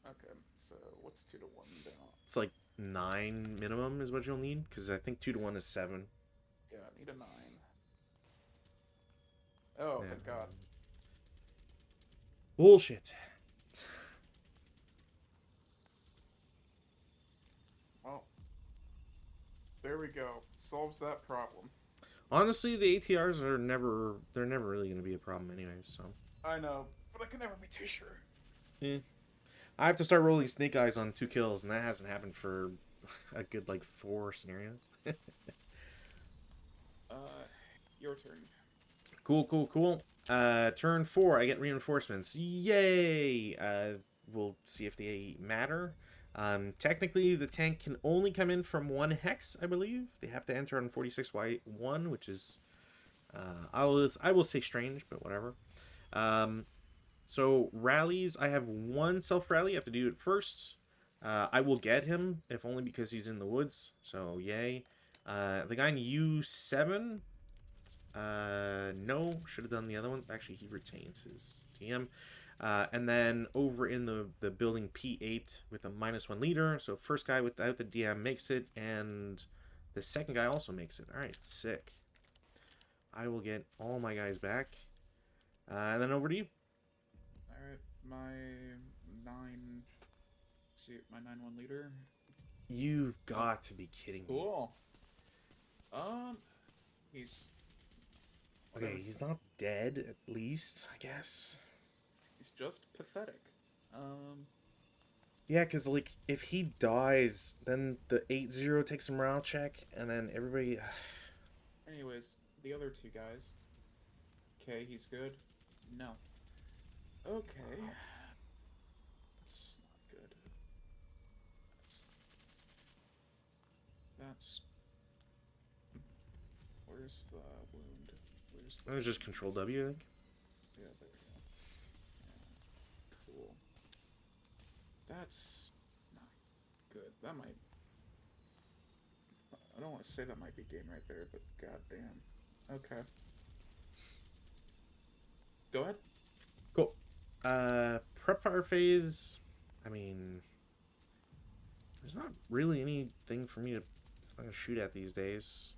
Speaker 2: Okay, so what's 2 to 1 down?
Speaker 1: It's like 9 minimum is what you'll need, because I think 2 to 1 is 7.
Speaker 2: Yeah, I need a 9. Oh,
Speaker 1: Yeah.
Speaker 2: thank God.
Speaker 1: Bullshit.
Speaker 2: Well, there we go. Solves that problem.
Speaker 1: Honestly, the ATRs are they're never really going to be a problem anyways, so.
Speaker 2: I know, but I can never be too sure.
Speaker 1: Yeah. I have to start rolling snake eyes on 2 kills, and that hasn't happened for a good, like, 4 scenarios.
Speaker 2: Uh, your turn.
Speaker 1: Cool. Turn 4, I get reinforcements. Yay! We'll see if they matter. Technically, the tank can only come in from 1 hex, I believe. They have to enter on 46Y1, which is, I will say strange, but whatever. So rallies, I have 1 self rally. I have to do it first. I will get him, if only because he's in the woods. So yay. The guy in U7. No, should have done the other ones. Actually, he retains his TM. And then over in the building P8 with a -1 leader. So first guy without the DM makes it, and the second guy also makes it. All right, sick. I will get all my guys back. And then over to you.
Speaker 2: Alright, my 9... See, my 9-1 leader.
Speaker 1: You've got to be kidding me.
Speaker 2: Cool. He's...
Speaker 1: Okay, he's not dead, at least, I guess.
Speaker 2: He's just pathetic.
Speaker 1: Yeah, because, like, if he dies, then the 8-0 takes a morale check, and then everybody...
Speaker 2: Anyways, the other 2 guys. Okay, he's good. No. Okay. That's not good. That's... Where's the wound? Where's the...
Speaker 1: That was just Control W, I think.
Speaker 2: Yeah, there we go. Yeah. Cool. That's not good. That might... I don't want to say that might be game right there, but goddamn. Okay. Go ahead.
Speaker 1: Cool. Prep fire phase. I mean, there's not really anything for me to fucking shoot at these days.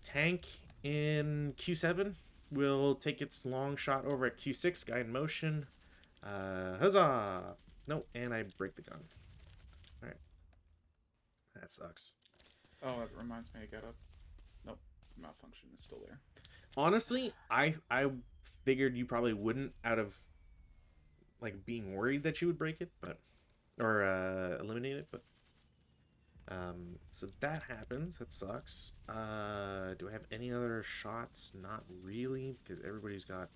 Speaker 1: Tank in Q7 will take its long shot over at Q6. Guy in motion. Huzzah! No, and I break the gun. All right. That sucks.
Speaker 2: Oh, that reminds me, I gotta... Nope, malfunction is still there.
Speaker 1: Honestly, I figured you probably wouldn't, out of like being worried that you would break it, but or eliminate it, but so that happens. That sucks. Do I have any other shots? Not really, because everybody's got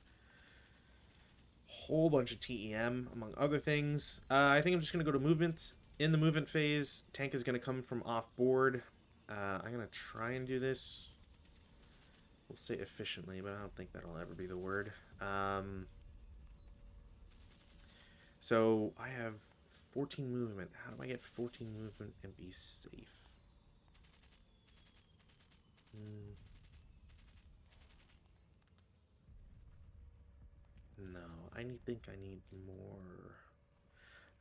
Speaker 1: a whole bunch of TEM among other things. I think I'm just gonna go to movement. In the movement phase, tank is gonna come from off board. I'm gonna try and do this. We'll say efficiently, but I don't think that'll ever be the word. So I have 14 movement. How do I get 14 movement and be safe? No, think I need more.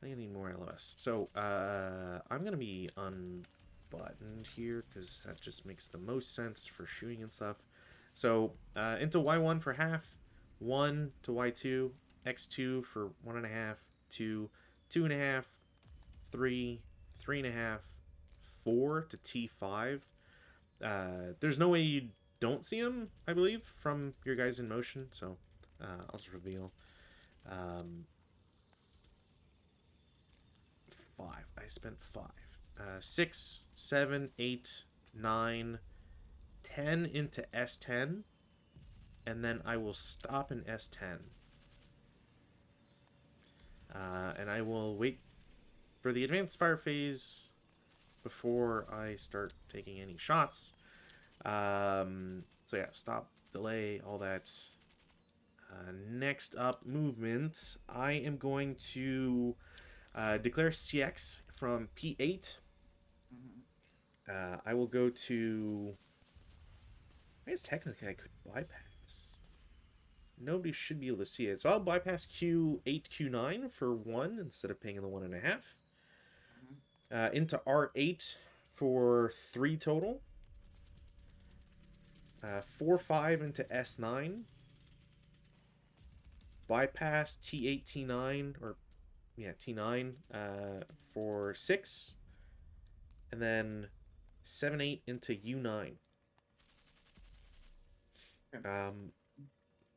Speaker 1: I think I need more LOS. So I'm gonna be unbuttoned here because that just makes the most sense for shooting and stuff. So into Y1 for half, 1 to Y2, X2 for 1.5, 2, 2.5, 3, 3.5, 4 to T5. There's no way you don't see them, I believe, from your guys in motion. So I'll just reveal. 5. I spent 5. 6, 7, 8, 9, 10 into S10, and then I will stop in S10. And I will wait for the advanced fire phase before I start taking any shots. So yeah, stop, delay, all that. Next up, movement. I am going to declare CX from P8. I will go to... I guess technically I could bypass. nobody should be able to see it. So I'll bypass Q8, Q9 for 1 instead of paying the 1.5. Into R8 for 3 total. 4-5 into S9. Bypass T8, T9, or yeah, T9 for 6. And then 7-8 into U9.
Speaker 2: Okay.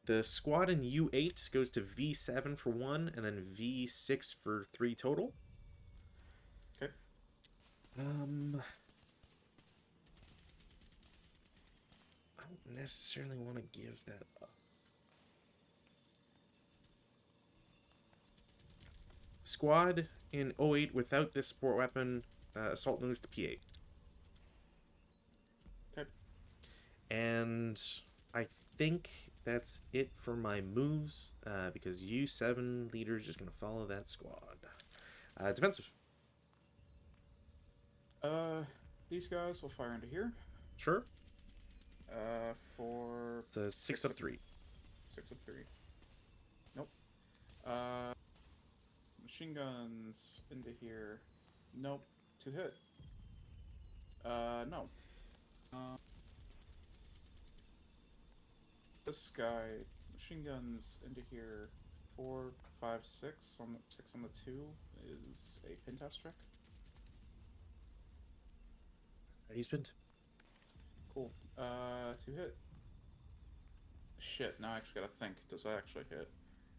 Speaker 1: The squad in U8 goes to V7 for 1, and then V6 for 3 total.
Speaker 2: Okay.
Speaker 1: I don't necessarily want to give that up. Squad in 08 without this support weapon, assault moves to P8.
Speaker 2: Okay.
Speaker 1: And I think that's it for my moves, because U7 leader is just going to follow that squad. Defensive.
Speaker 2: These guys will fire into here.
Speaker 1: Sure.
Speaker 2: For
Speaker 1: It's a 6 up 3.
Speaker 2: 6 up 3. Nope. Machine guns into here. Nope. 2 hit. No. This guy, machine guns into here. 4, 5, 6 on the 6 on the 2 is a pin test check.
Speaker 1: He's pinned.
Speaker 2: Cool. 2 hit. Shit, now I actually gotta think. Does that actually hit?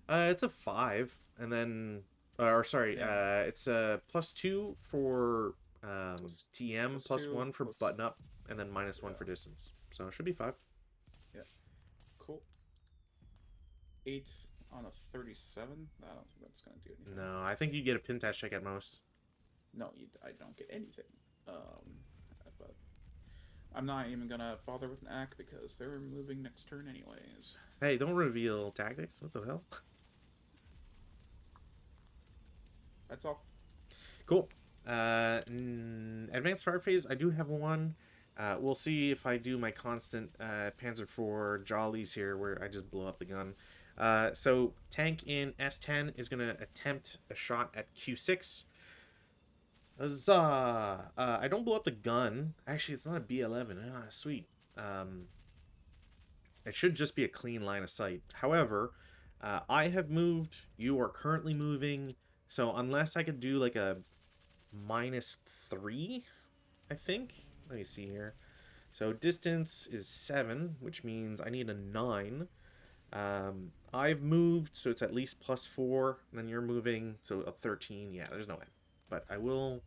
Speaker 1: It's a 5, and then, or sorry,
Speaker 2: Yeah.
Speaker 1: it's a +2 for TM,
Speaker 2: plus
Speaker 1: +1 for
Speaker 2: plus-
Speaker 1: button up, and then -1
Speaker 2: Yeah.
Speaker 1: for distance. So it should be 5.
Speaker 2: Cool. 8 on a 37? I don't think that's gonna do anything.
Speaker 1: No, I think you get a pin test check at most.
Speaker 2: No, I don't get anything. But I'm not even gonna bother with an ACK because they're moving next turn anyways.
Speaker 1: Hey, don't reveal tactics. What the hell?
Speaker 2: That's all.
Speaker 1: Cool. Advanced fire phase, I do have one. We'll see if I do my constant Panzer IV jollies here where I just blow up the gun. So tank in S10 is going to attempt a shot at Q6. Huzzah! I don't blow up the gun. Actually, it's not a B11. Ah, sweet. It should just be a clean line of sight. However, I have moved. You are currently moving. So unless I could do like a -3, I think. Let me see here. So distance is 7, which means I need a 9. I've moved, so it's at least +4. And then you're moving, so a 13. Yeah, there's no way. But I will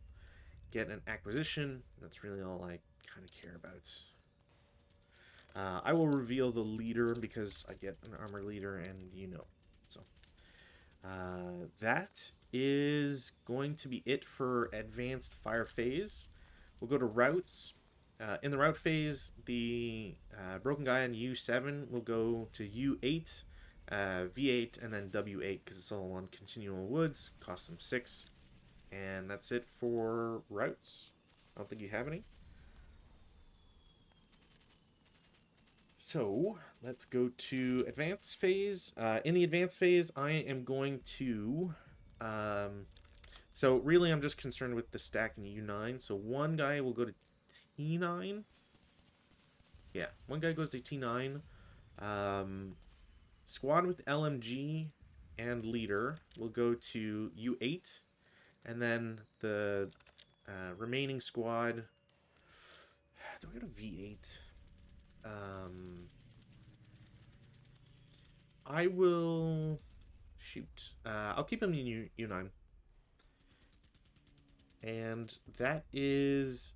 Speaker 1: get an acquisition. That's really all I kind of care about. I will reveal the leader because I get an armor leader, and you know. So that is going to be it for advanced fire phase. We'll go to routes. In the route phase, the broken guy on U7 will go to U8, V8, and then W8 because it's all on continual woods. Costs them 6. And that's it for routes. I don't think you have any. So let's go to advanced phase. In the advanced phase, I am going to... so really, I'm just concerned with the stack in U9. So one guy will go to T9. Yeah, one guy goes to T9. Squad with LMG and leader will go to U8. And then the remaining squad... Do I go to V8? I will... Shoot. I'll keep him in U9. And that is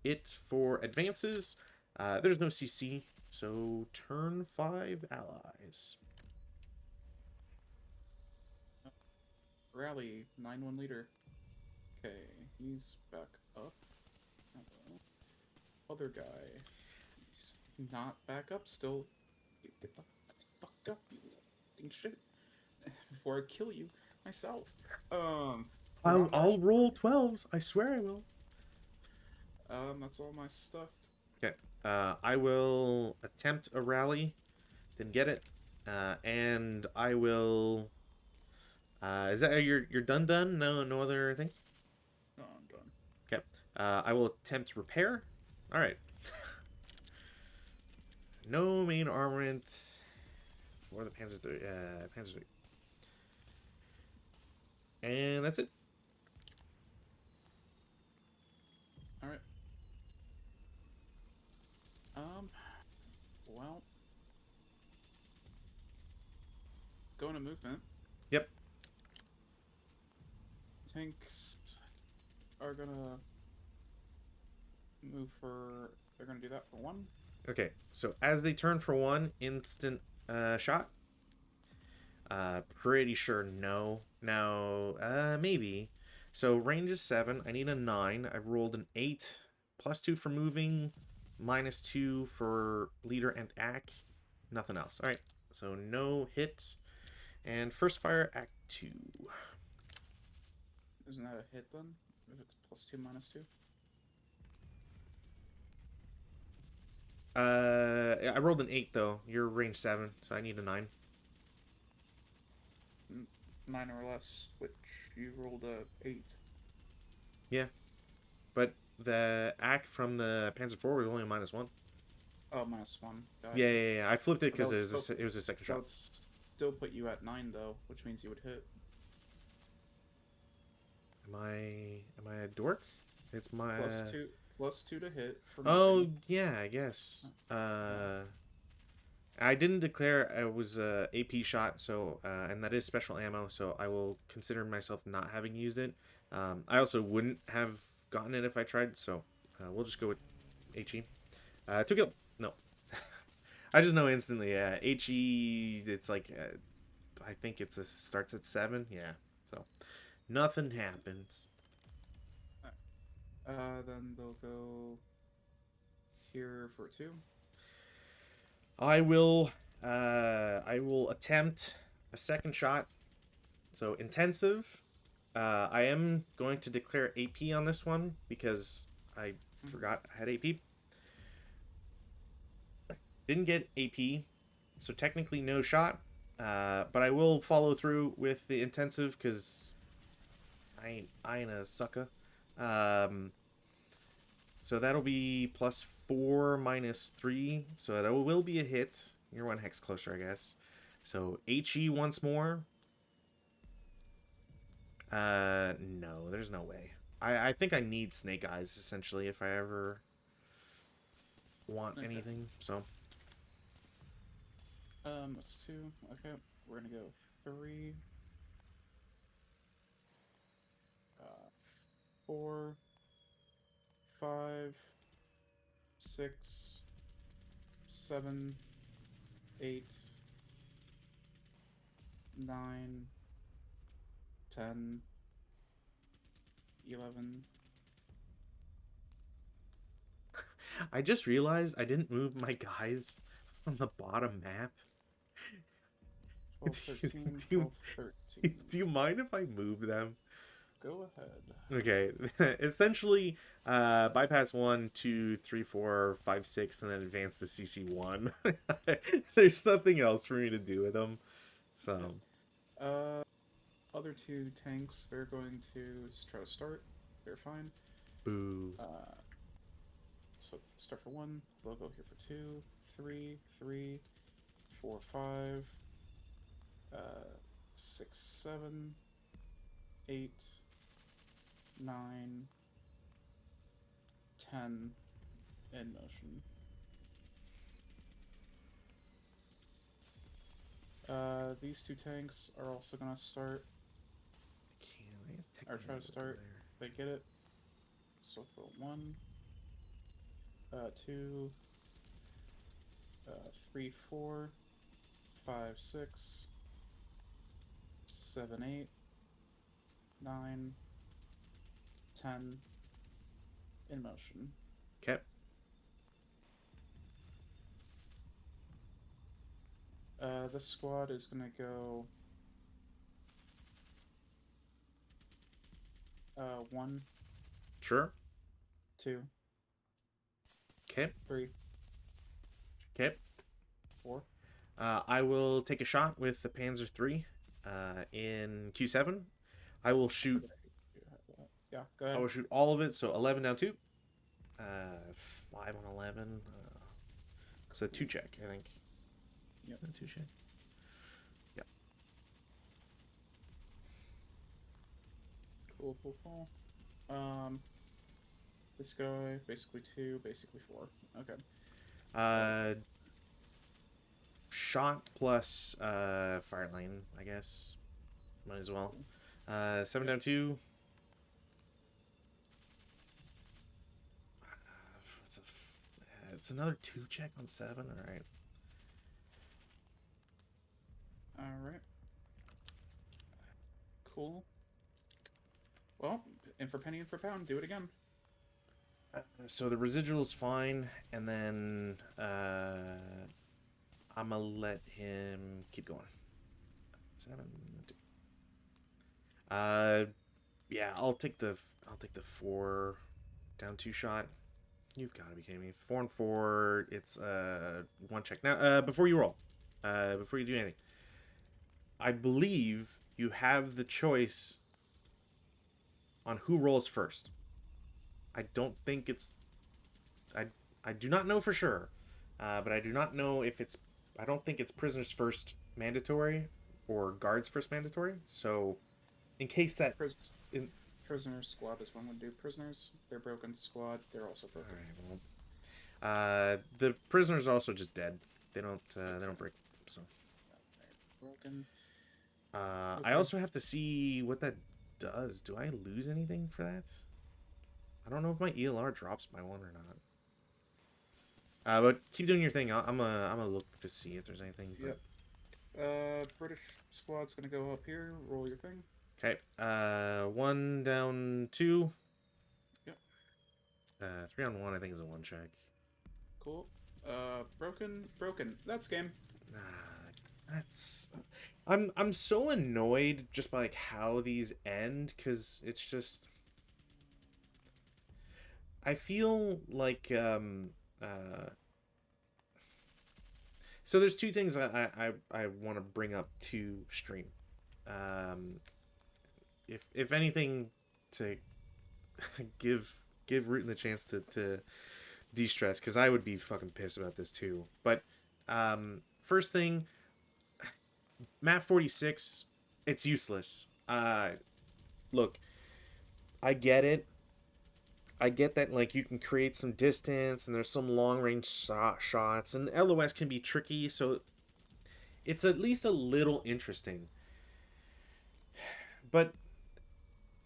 Speaker 1: it for advances. There's no CC, so turn 5 allies.
Speaker 2: Rally, 9-1 leader. Okay, he's back up. Hello. Other guy. He's not back up still. Get the fuck up, you fucking shit. Before I kill you myself.
Speaker 1: I'll roll 12s. I swear I will.
Speaker 2: That's all my stuff.
Speaker 1: Okay. I will attempt a rally. Didn't get it. And I will. Is that you're done? No other things.
Speaker 2: Oh, I'm done.
Speaker 1: Okay. I will attempt repair. All right. No main armament for the Panzer 3. Panzer 3. And that's it.
Speaker 2: All right. Well, going to movement.
Speaker 1: Yep.
Speaker 2: Tanks are gonna move for. They're gonna do that for 1.
Speaker 1: Okay. So as they turn for 1, instant shot. Pretty sure no. Now, maybe. So range is 7. I need a 9. I've rolled an 8. +2 for moving. -2 for leader and AC. Nothing else. All right. So no hit. And first fire, Act 2.
Speaker 2: Isn't that a hit then? If it's +2 -2.
Speaker 1: I rolled an 8 though. You're range 7, so I need a 9.
Speaker 2: 9 or less, which you rolled a 8.
Speaker 1: Yeah, but the AC from the Panzer IV was only -1.
Speaker 2: Oh, -1. Got
Speaker 1: Yeah,
Speaker 2: it.
Speaker 1: yeah, yeah. I flipped it
Speaker 2: But
Speaker 1: because
Speaker 2: that
Speaker 1: it
Speaker 2: would
Speaker 1: was
Speaker 2: still-
Speaker 1: it was a second
Speaker 2: That
Speaker 1: shot.
Speaker 2: would still put you at 9 though, which means you would hit.
Speaker 1: Am I a dork? It's my
Speaker 2: +2 to hit for
Speaker 1: Oh
Speaker 2: moving.
Speaker 1: yeah, I guess.
Speaker 2: That's-
Speaker 1: I didn't declare it was a AP shot, so and that is special ammo, so I will consider myself not having used it. I also wouldn't have gotten it if I tried, so we'll just go with HE. Took it. No, I just know instantly. Yeah, HE. It's like I think starts at 7. Yeah, so nothing happens.
Speaker 2: Then they'll go here for 2.
Speaker 1: I will attempt a second shot. So intensive. I am going to declare AP on this one because I forgot I had AP. Didn't get AP, so technically no shot. But I will follow through with the intensive because I ain't a sucker. So that'll be +4 -3. So that will be a hit. You're 1 hex closer, I guess. So HE once more. No, there's no way. I think I need snake eyes essentially if I ever want anything. So
Speaker 2: That's 2. Okay, we're gonna go 3, 4, 5, 6, 7, 8, 9, 10, 11.
Speaker 1: I just realized I didn't move my guys on the bottom map.
Speaker 2: 12, 13,
Speaker 1: Do you-
Speaker 2: 12, 13.
Speaker 1: Do you mind if I move them?
Speaker 2: Go ahead.
Speaker 1: Okay, essentially, bypass 1, 2, 3, 4, 5, 6, and then advance to CC1. There's nothing else for me to do with them, so.
Speaker 2: Other 2 tanks, they're going to try to start. They're fine.
Speaker 1: Boo.
Speaker 2: So start for 1. They'll go here for 2, 3, 3, 4, 5, 6, 7, 8, 9, 10 in motion. These 2 tanks are also gonna start. Or try to start. They get it. So for 1, 2, 3, 4, 5, 6, 7, 8, 9, 10 in motion.
Speaker 1: Okay.
Speaker 2: This squad is gonna go 1,
Speaker 1: Sure.
Speaker 2: 2,
Speaker 1: Okay.
Speaker 2: 3,
Speaker 1: Okay.
Speaker 2: 4.
Speaker 1: I will take a shot with the Panzer III in Q7. I will shoot.
Speaker 2: Yeah, go
Speaker 1: I
Speaker 2: ahead.
Speaker 1: will shoot all of it. So 11 down 2. 5 on 11. It's a 2 check, I think.
Speaker 2: Yep.
Speaker 1: A 2 check. Yeah.
Speaker 2: Cool. This guy basically 2, basically 4. Okay.
Speaker 1: Shot plus fire lane, I guess. Might as well. 7 down 2. It's another 2 check on 7. All right.
Speaker 2: All right. Cool. Well, and for penny and for pound, do it again.
Speaker 1: So the residual's fine, and then I'm gonna let him keep going. 7. Yeah, I'll take the 4 down 2 shot. You've got to be kidding me. 4 and 4. It's 1 check. Now, before you roll, before you do anything, I believe you have the choice on who rolls first. I don't think it's. I do not know for sure, but I do not know if it's. I don't think it's prisoners first mandatory or guards first mandatory. So, in case that.
Speaker 2: Prisoners squad is one would do. Prisoners, they're broken. Squad, they're also broken.
Speaker 1: All right, well, the prisoners are also just dead. They don't break. So.
Speaker 2: Broken.
Speaker 1: I also have to see what that does. Do I lose anything for that? I don't know if my ELR drops by 1 or not. But keep doing your thing. I'm gonna look to see if there's anything. But...
Speaker 2: Yep. British squad's gonna go up here. Roll your thing.
Speaker 1: Okay. 1 down 2.
Speaker 2: Yep.
Speaker 1: 3 on 1. I think is a 1 check.
Speaker 2: Cool. Broken. That's game.
Speaker 1: That's. I'm so annoyed just by like how these end, because it's just. I feel like so there's 2 things I want to bring up to stream. If anything, to give Rutan the chance to de-stress, because I would be fucking pissed about this too. But first thing, map 46, it's useless. Look, I get it. I get that, like, you can create some distance and there's some long range shots, and LOS can be tricky, so it's at least a little interesting. But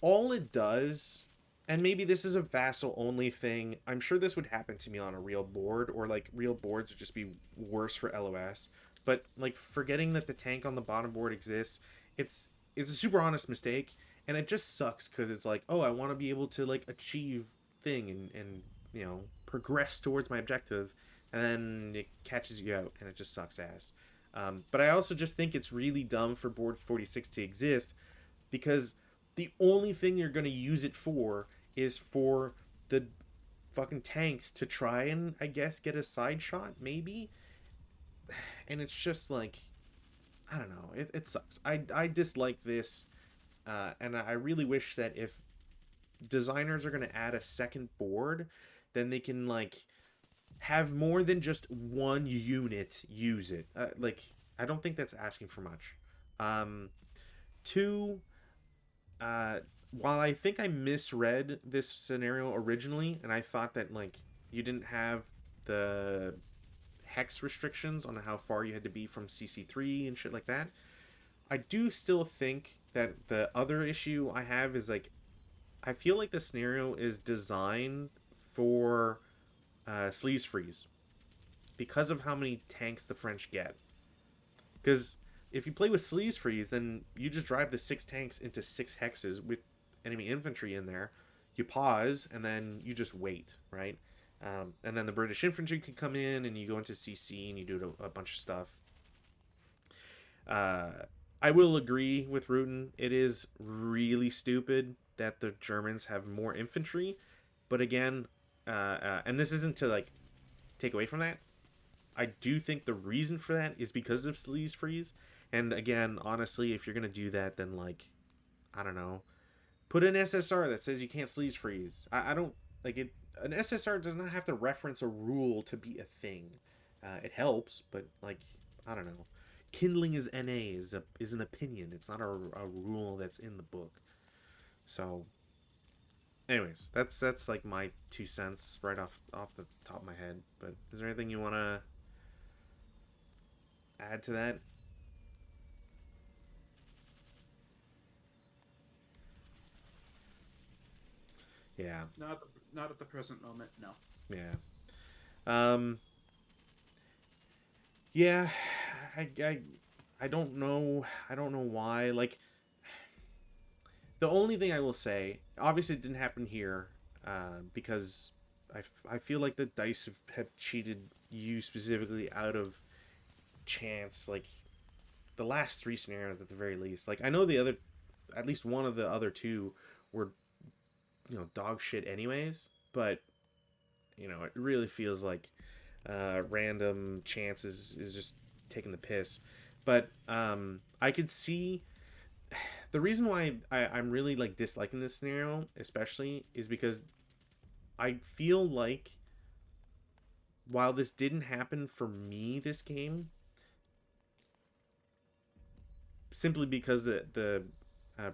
Speaker 1: all it does, and maybe this is a vassal only thing, I'm sure this would happen to me on a real board, or like real boards would just be worse for LOS, but like forgetting that the tank on the bottom board exists, it's a super honest mistake, and it just sucks because it's like, oh, I want to be able to like achieve thing and you know, progress towards my objective, and then it catches you out and it just sucks ass. But I also just think it's really dumb for board 46 to exist, because the only thing you're going to use it for is for the fucking tanks to try and, I guess, get a side shot, maybe. And it's just like, I don't know, it sucks. I dislike this, and I really wish that if designers are going to add a second board, then they can like have more than just one unit use it. Like, I don't think that's asking for much. 2, while I think I misread this scenario originally, and I thought that like you didn't have the hex restrictions on how far you had to be from CC3 and shit like that, I do still think that the other issue I have is like, I feel like the scenario is designed for sleeves freeze because of how many tanks the French get. Because if you play with sleeves freeze, then you just drive the 6 tanks into 6 hexes with enemy infantry in there. You pause and then you just wait, right? And then the British infantry can come in and you go into CC and you do a bunch of stuff. I will agree with Rutan. It is really stupid that the Germans have more infantry, but again, and this isn't to like take away from that. I do think the reason for that is because of sleaze freeze. And again, honestly, if you're gonna do that, then like, I don't know, put an SSR that says you can't sleaze freeze. I don't like it. An SSR does not have to reference a rule to be a thing. It helps, but like, I don't know. Kindling is NA is an opinion. It's not a rule that's in the book. So, anyways, that's like my 2 cents right off the top of my head. But is there anything you want to add to that? Yeah,
Speaker 2: Not at the present moment. No.
Speaker 1: yeah. Um, yeah. I, I, I don't know. I don't know why. Like, the only thing I will say, obviously, it didn't happen here, because I feel like the dice have cheated you specifically out of chance. Like the last 3 scenarios at the very least. Like I know the other, at least one of the other two were, dog shit anyways. But it really feels like random chances is just taking the piss. But I could see the reason why I'm really like disliking this scenario, especially, is because I feel like while this didn't happen for me this game, simply because the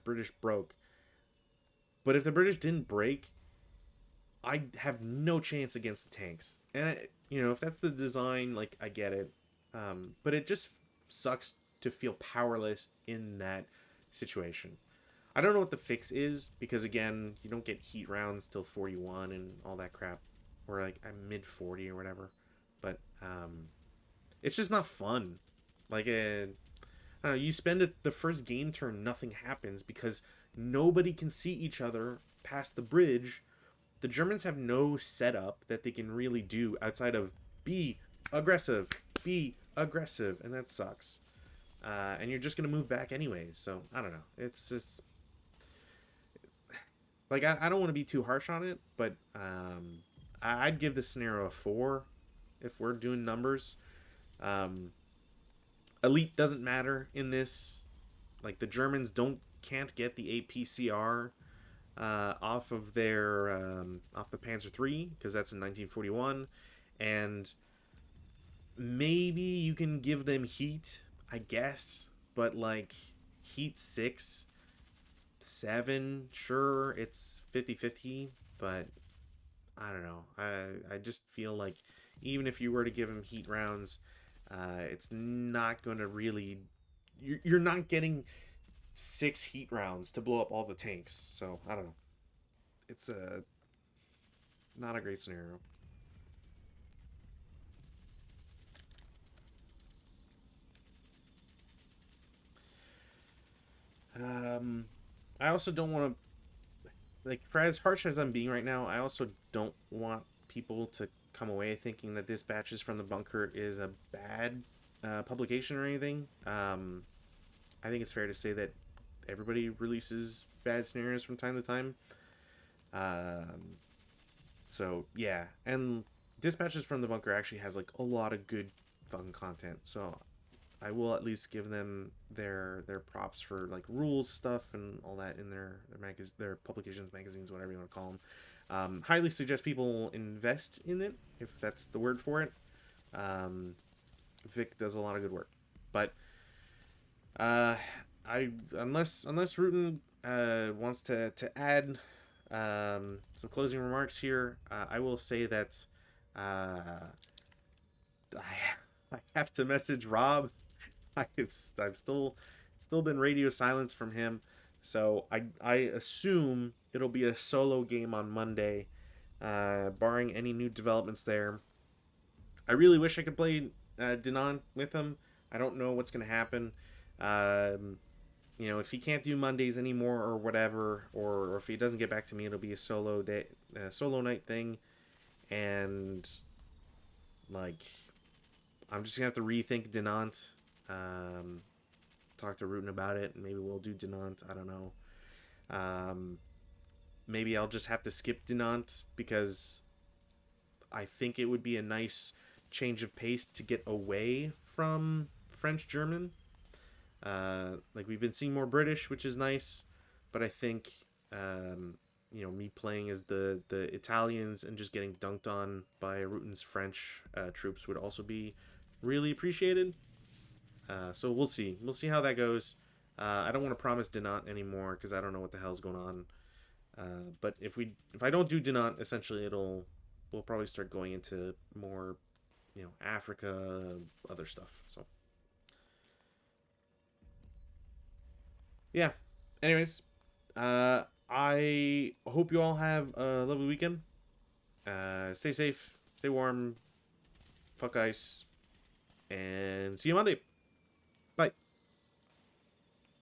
Speaker 1: British broke. But if the British didn't break, I have no chance against the tanks. And if that's the design, like I get it, but it just sucks to feel powerless in that situation. I don't know what the fix is because again, you don't get heat rounds till 41 and all that crap, or like I'm mid 40 or whatever. But it's just not fun. Like I don't know, you spend the first game turn, nothing happens because nobody can see each other past the bridge. The Germans have no setup that they can really do outside of be aggressive, and that sucks. And you're just gonna move back anyways. So I don't know. It's just like I don't want to be too harsh on it, but I'd give this scenario a 4 if we're doing numbers. Um, Elite doesn't matter in this. Like the Germans can't get the APCR off of their off the Panzer III because that's in 1941, and maybe you can give them heat, I guess, but like heat 6, 7, sure, it's 50-50, but I don't know. I just feel like even if you were to give them heat rounds, it's not going to really. You're not getting 6 heat rounds to blow up all the tanks. So I don't know. It's not a great scenario. Um, I also don't want to, like, for as harsh as I'm being right now. I also don't want people to come away thinking that Dispatches from the Bunker is a bad publication or anything. I think it's fair to say that everybody releases bad scenarios from time to time. Um, so yeah, and Dispatches from the Bunker actually has like a lot of good fun content. So I will at least give them their props for like rules stuff and all that in their publications, magazines, whatever you want to call them. Highly suggest people invest in it if that's the word for it. Um, Vic does a lot of good work, but uh, I unless Rutan wants to add some closing remarks here, I will say that I have to message Rob. I've still been radio silence from him, so I assume it'll be a solo game on Monday, barring any new developments there. I really wish I could play Dinan with him. I don't know what's gonna happen. Um, if he can't do Mondays anymore or whatever, or if he doesn't get back to me, it'll be a solo night thing, and like I'm just gonna have to rethink Dinant. Talk to Rutan about it, and maybe we'll do Dinant. I don't know. Um, Maybe I'll just have to skip Dinant because I think it would be a nice change of pace to get away from French German. Like we've been seeing more British, which is nice, but I think me playing as the Italians and just getting dunked on by Rutan's French troops would also be really appreciated. So we'll see. We'll see how that goes. I don't want to promise Dinant anymore because I don't know what the hell's going on. But if I don't do Dinant, essentially we'll probably start going into more, Africa, other stuff. So yeah. Anyways, I hope you all have a lovely weekend. Stay safe, stay warm, fuck ice, and see you Monday. Bye.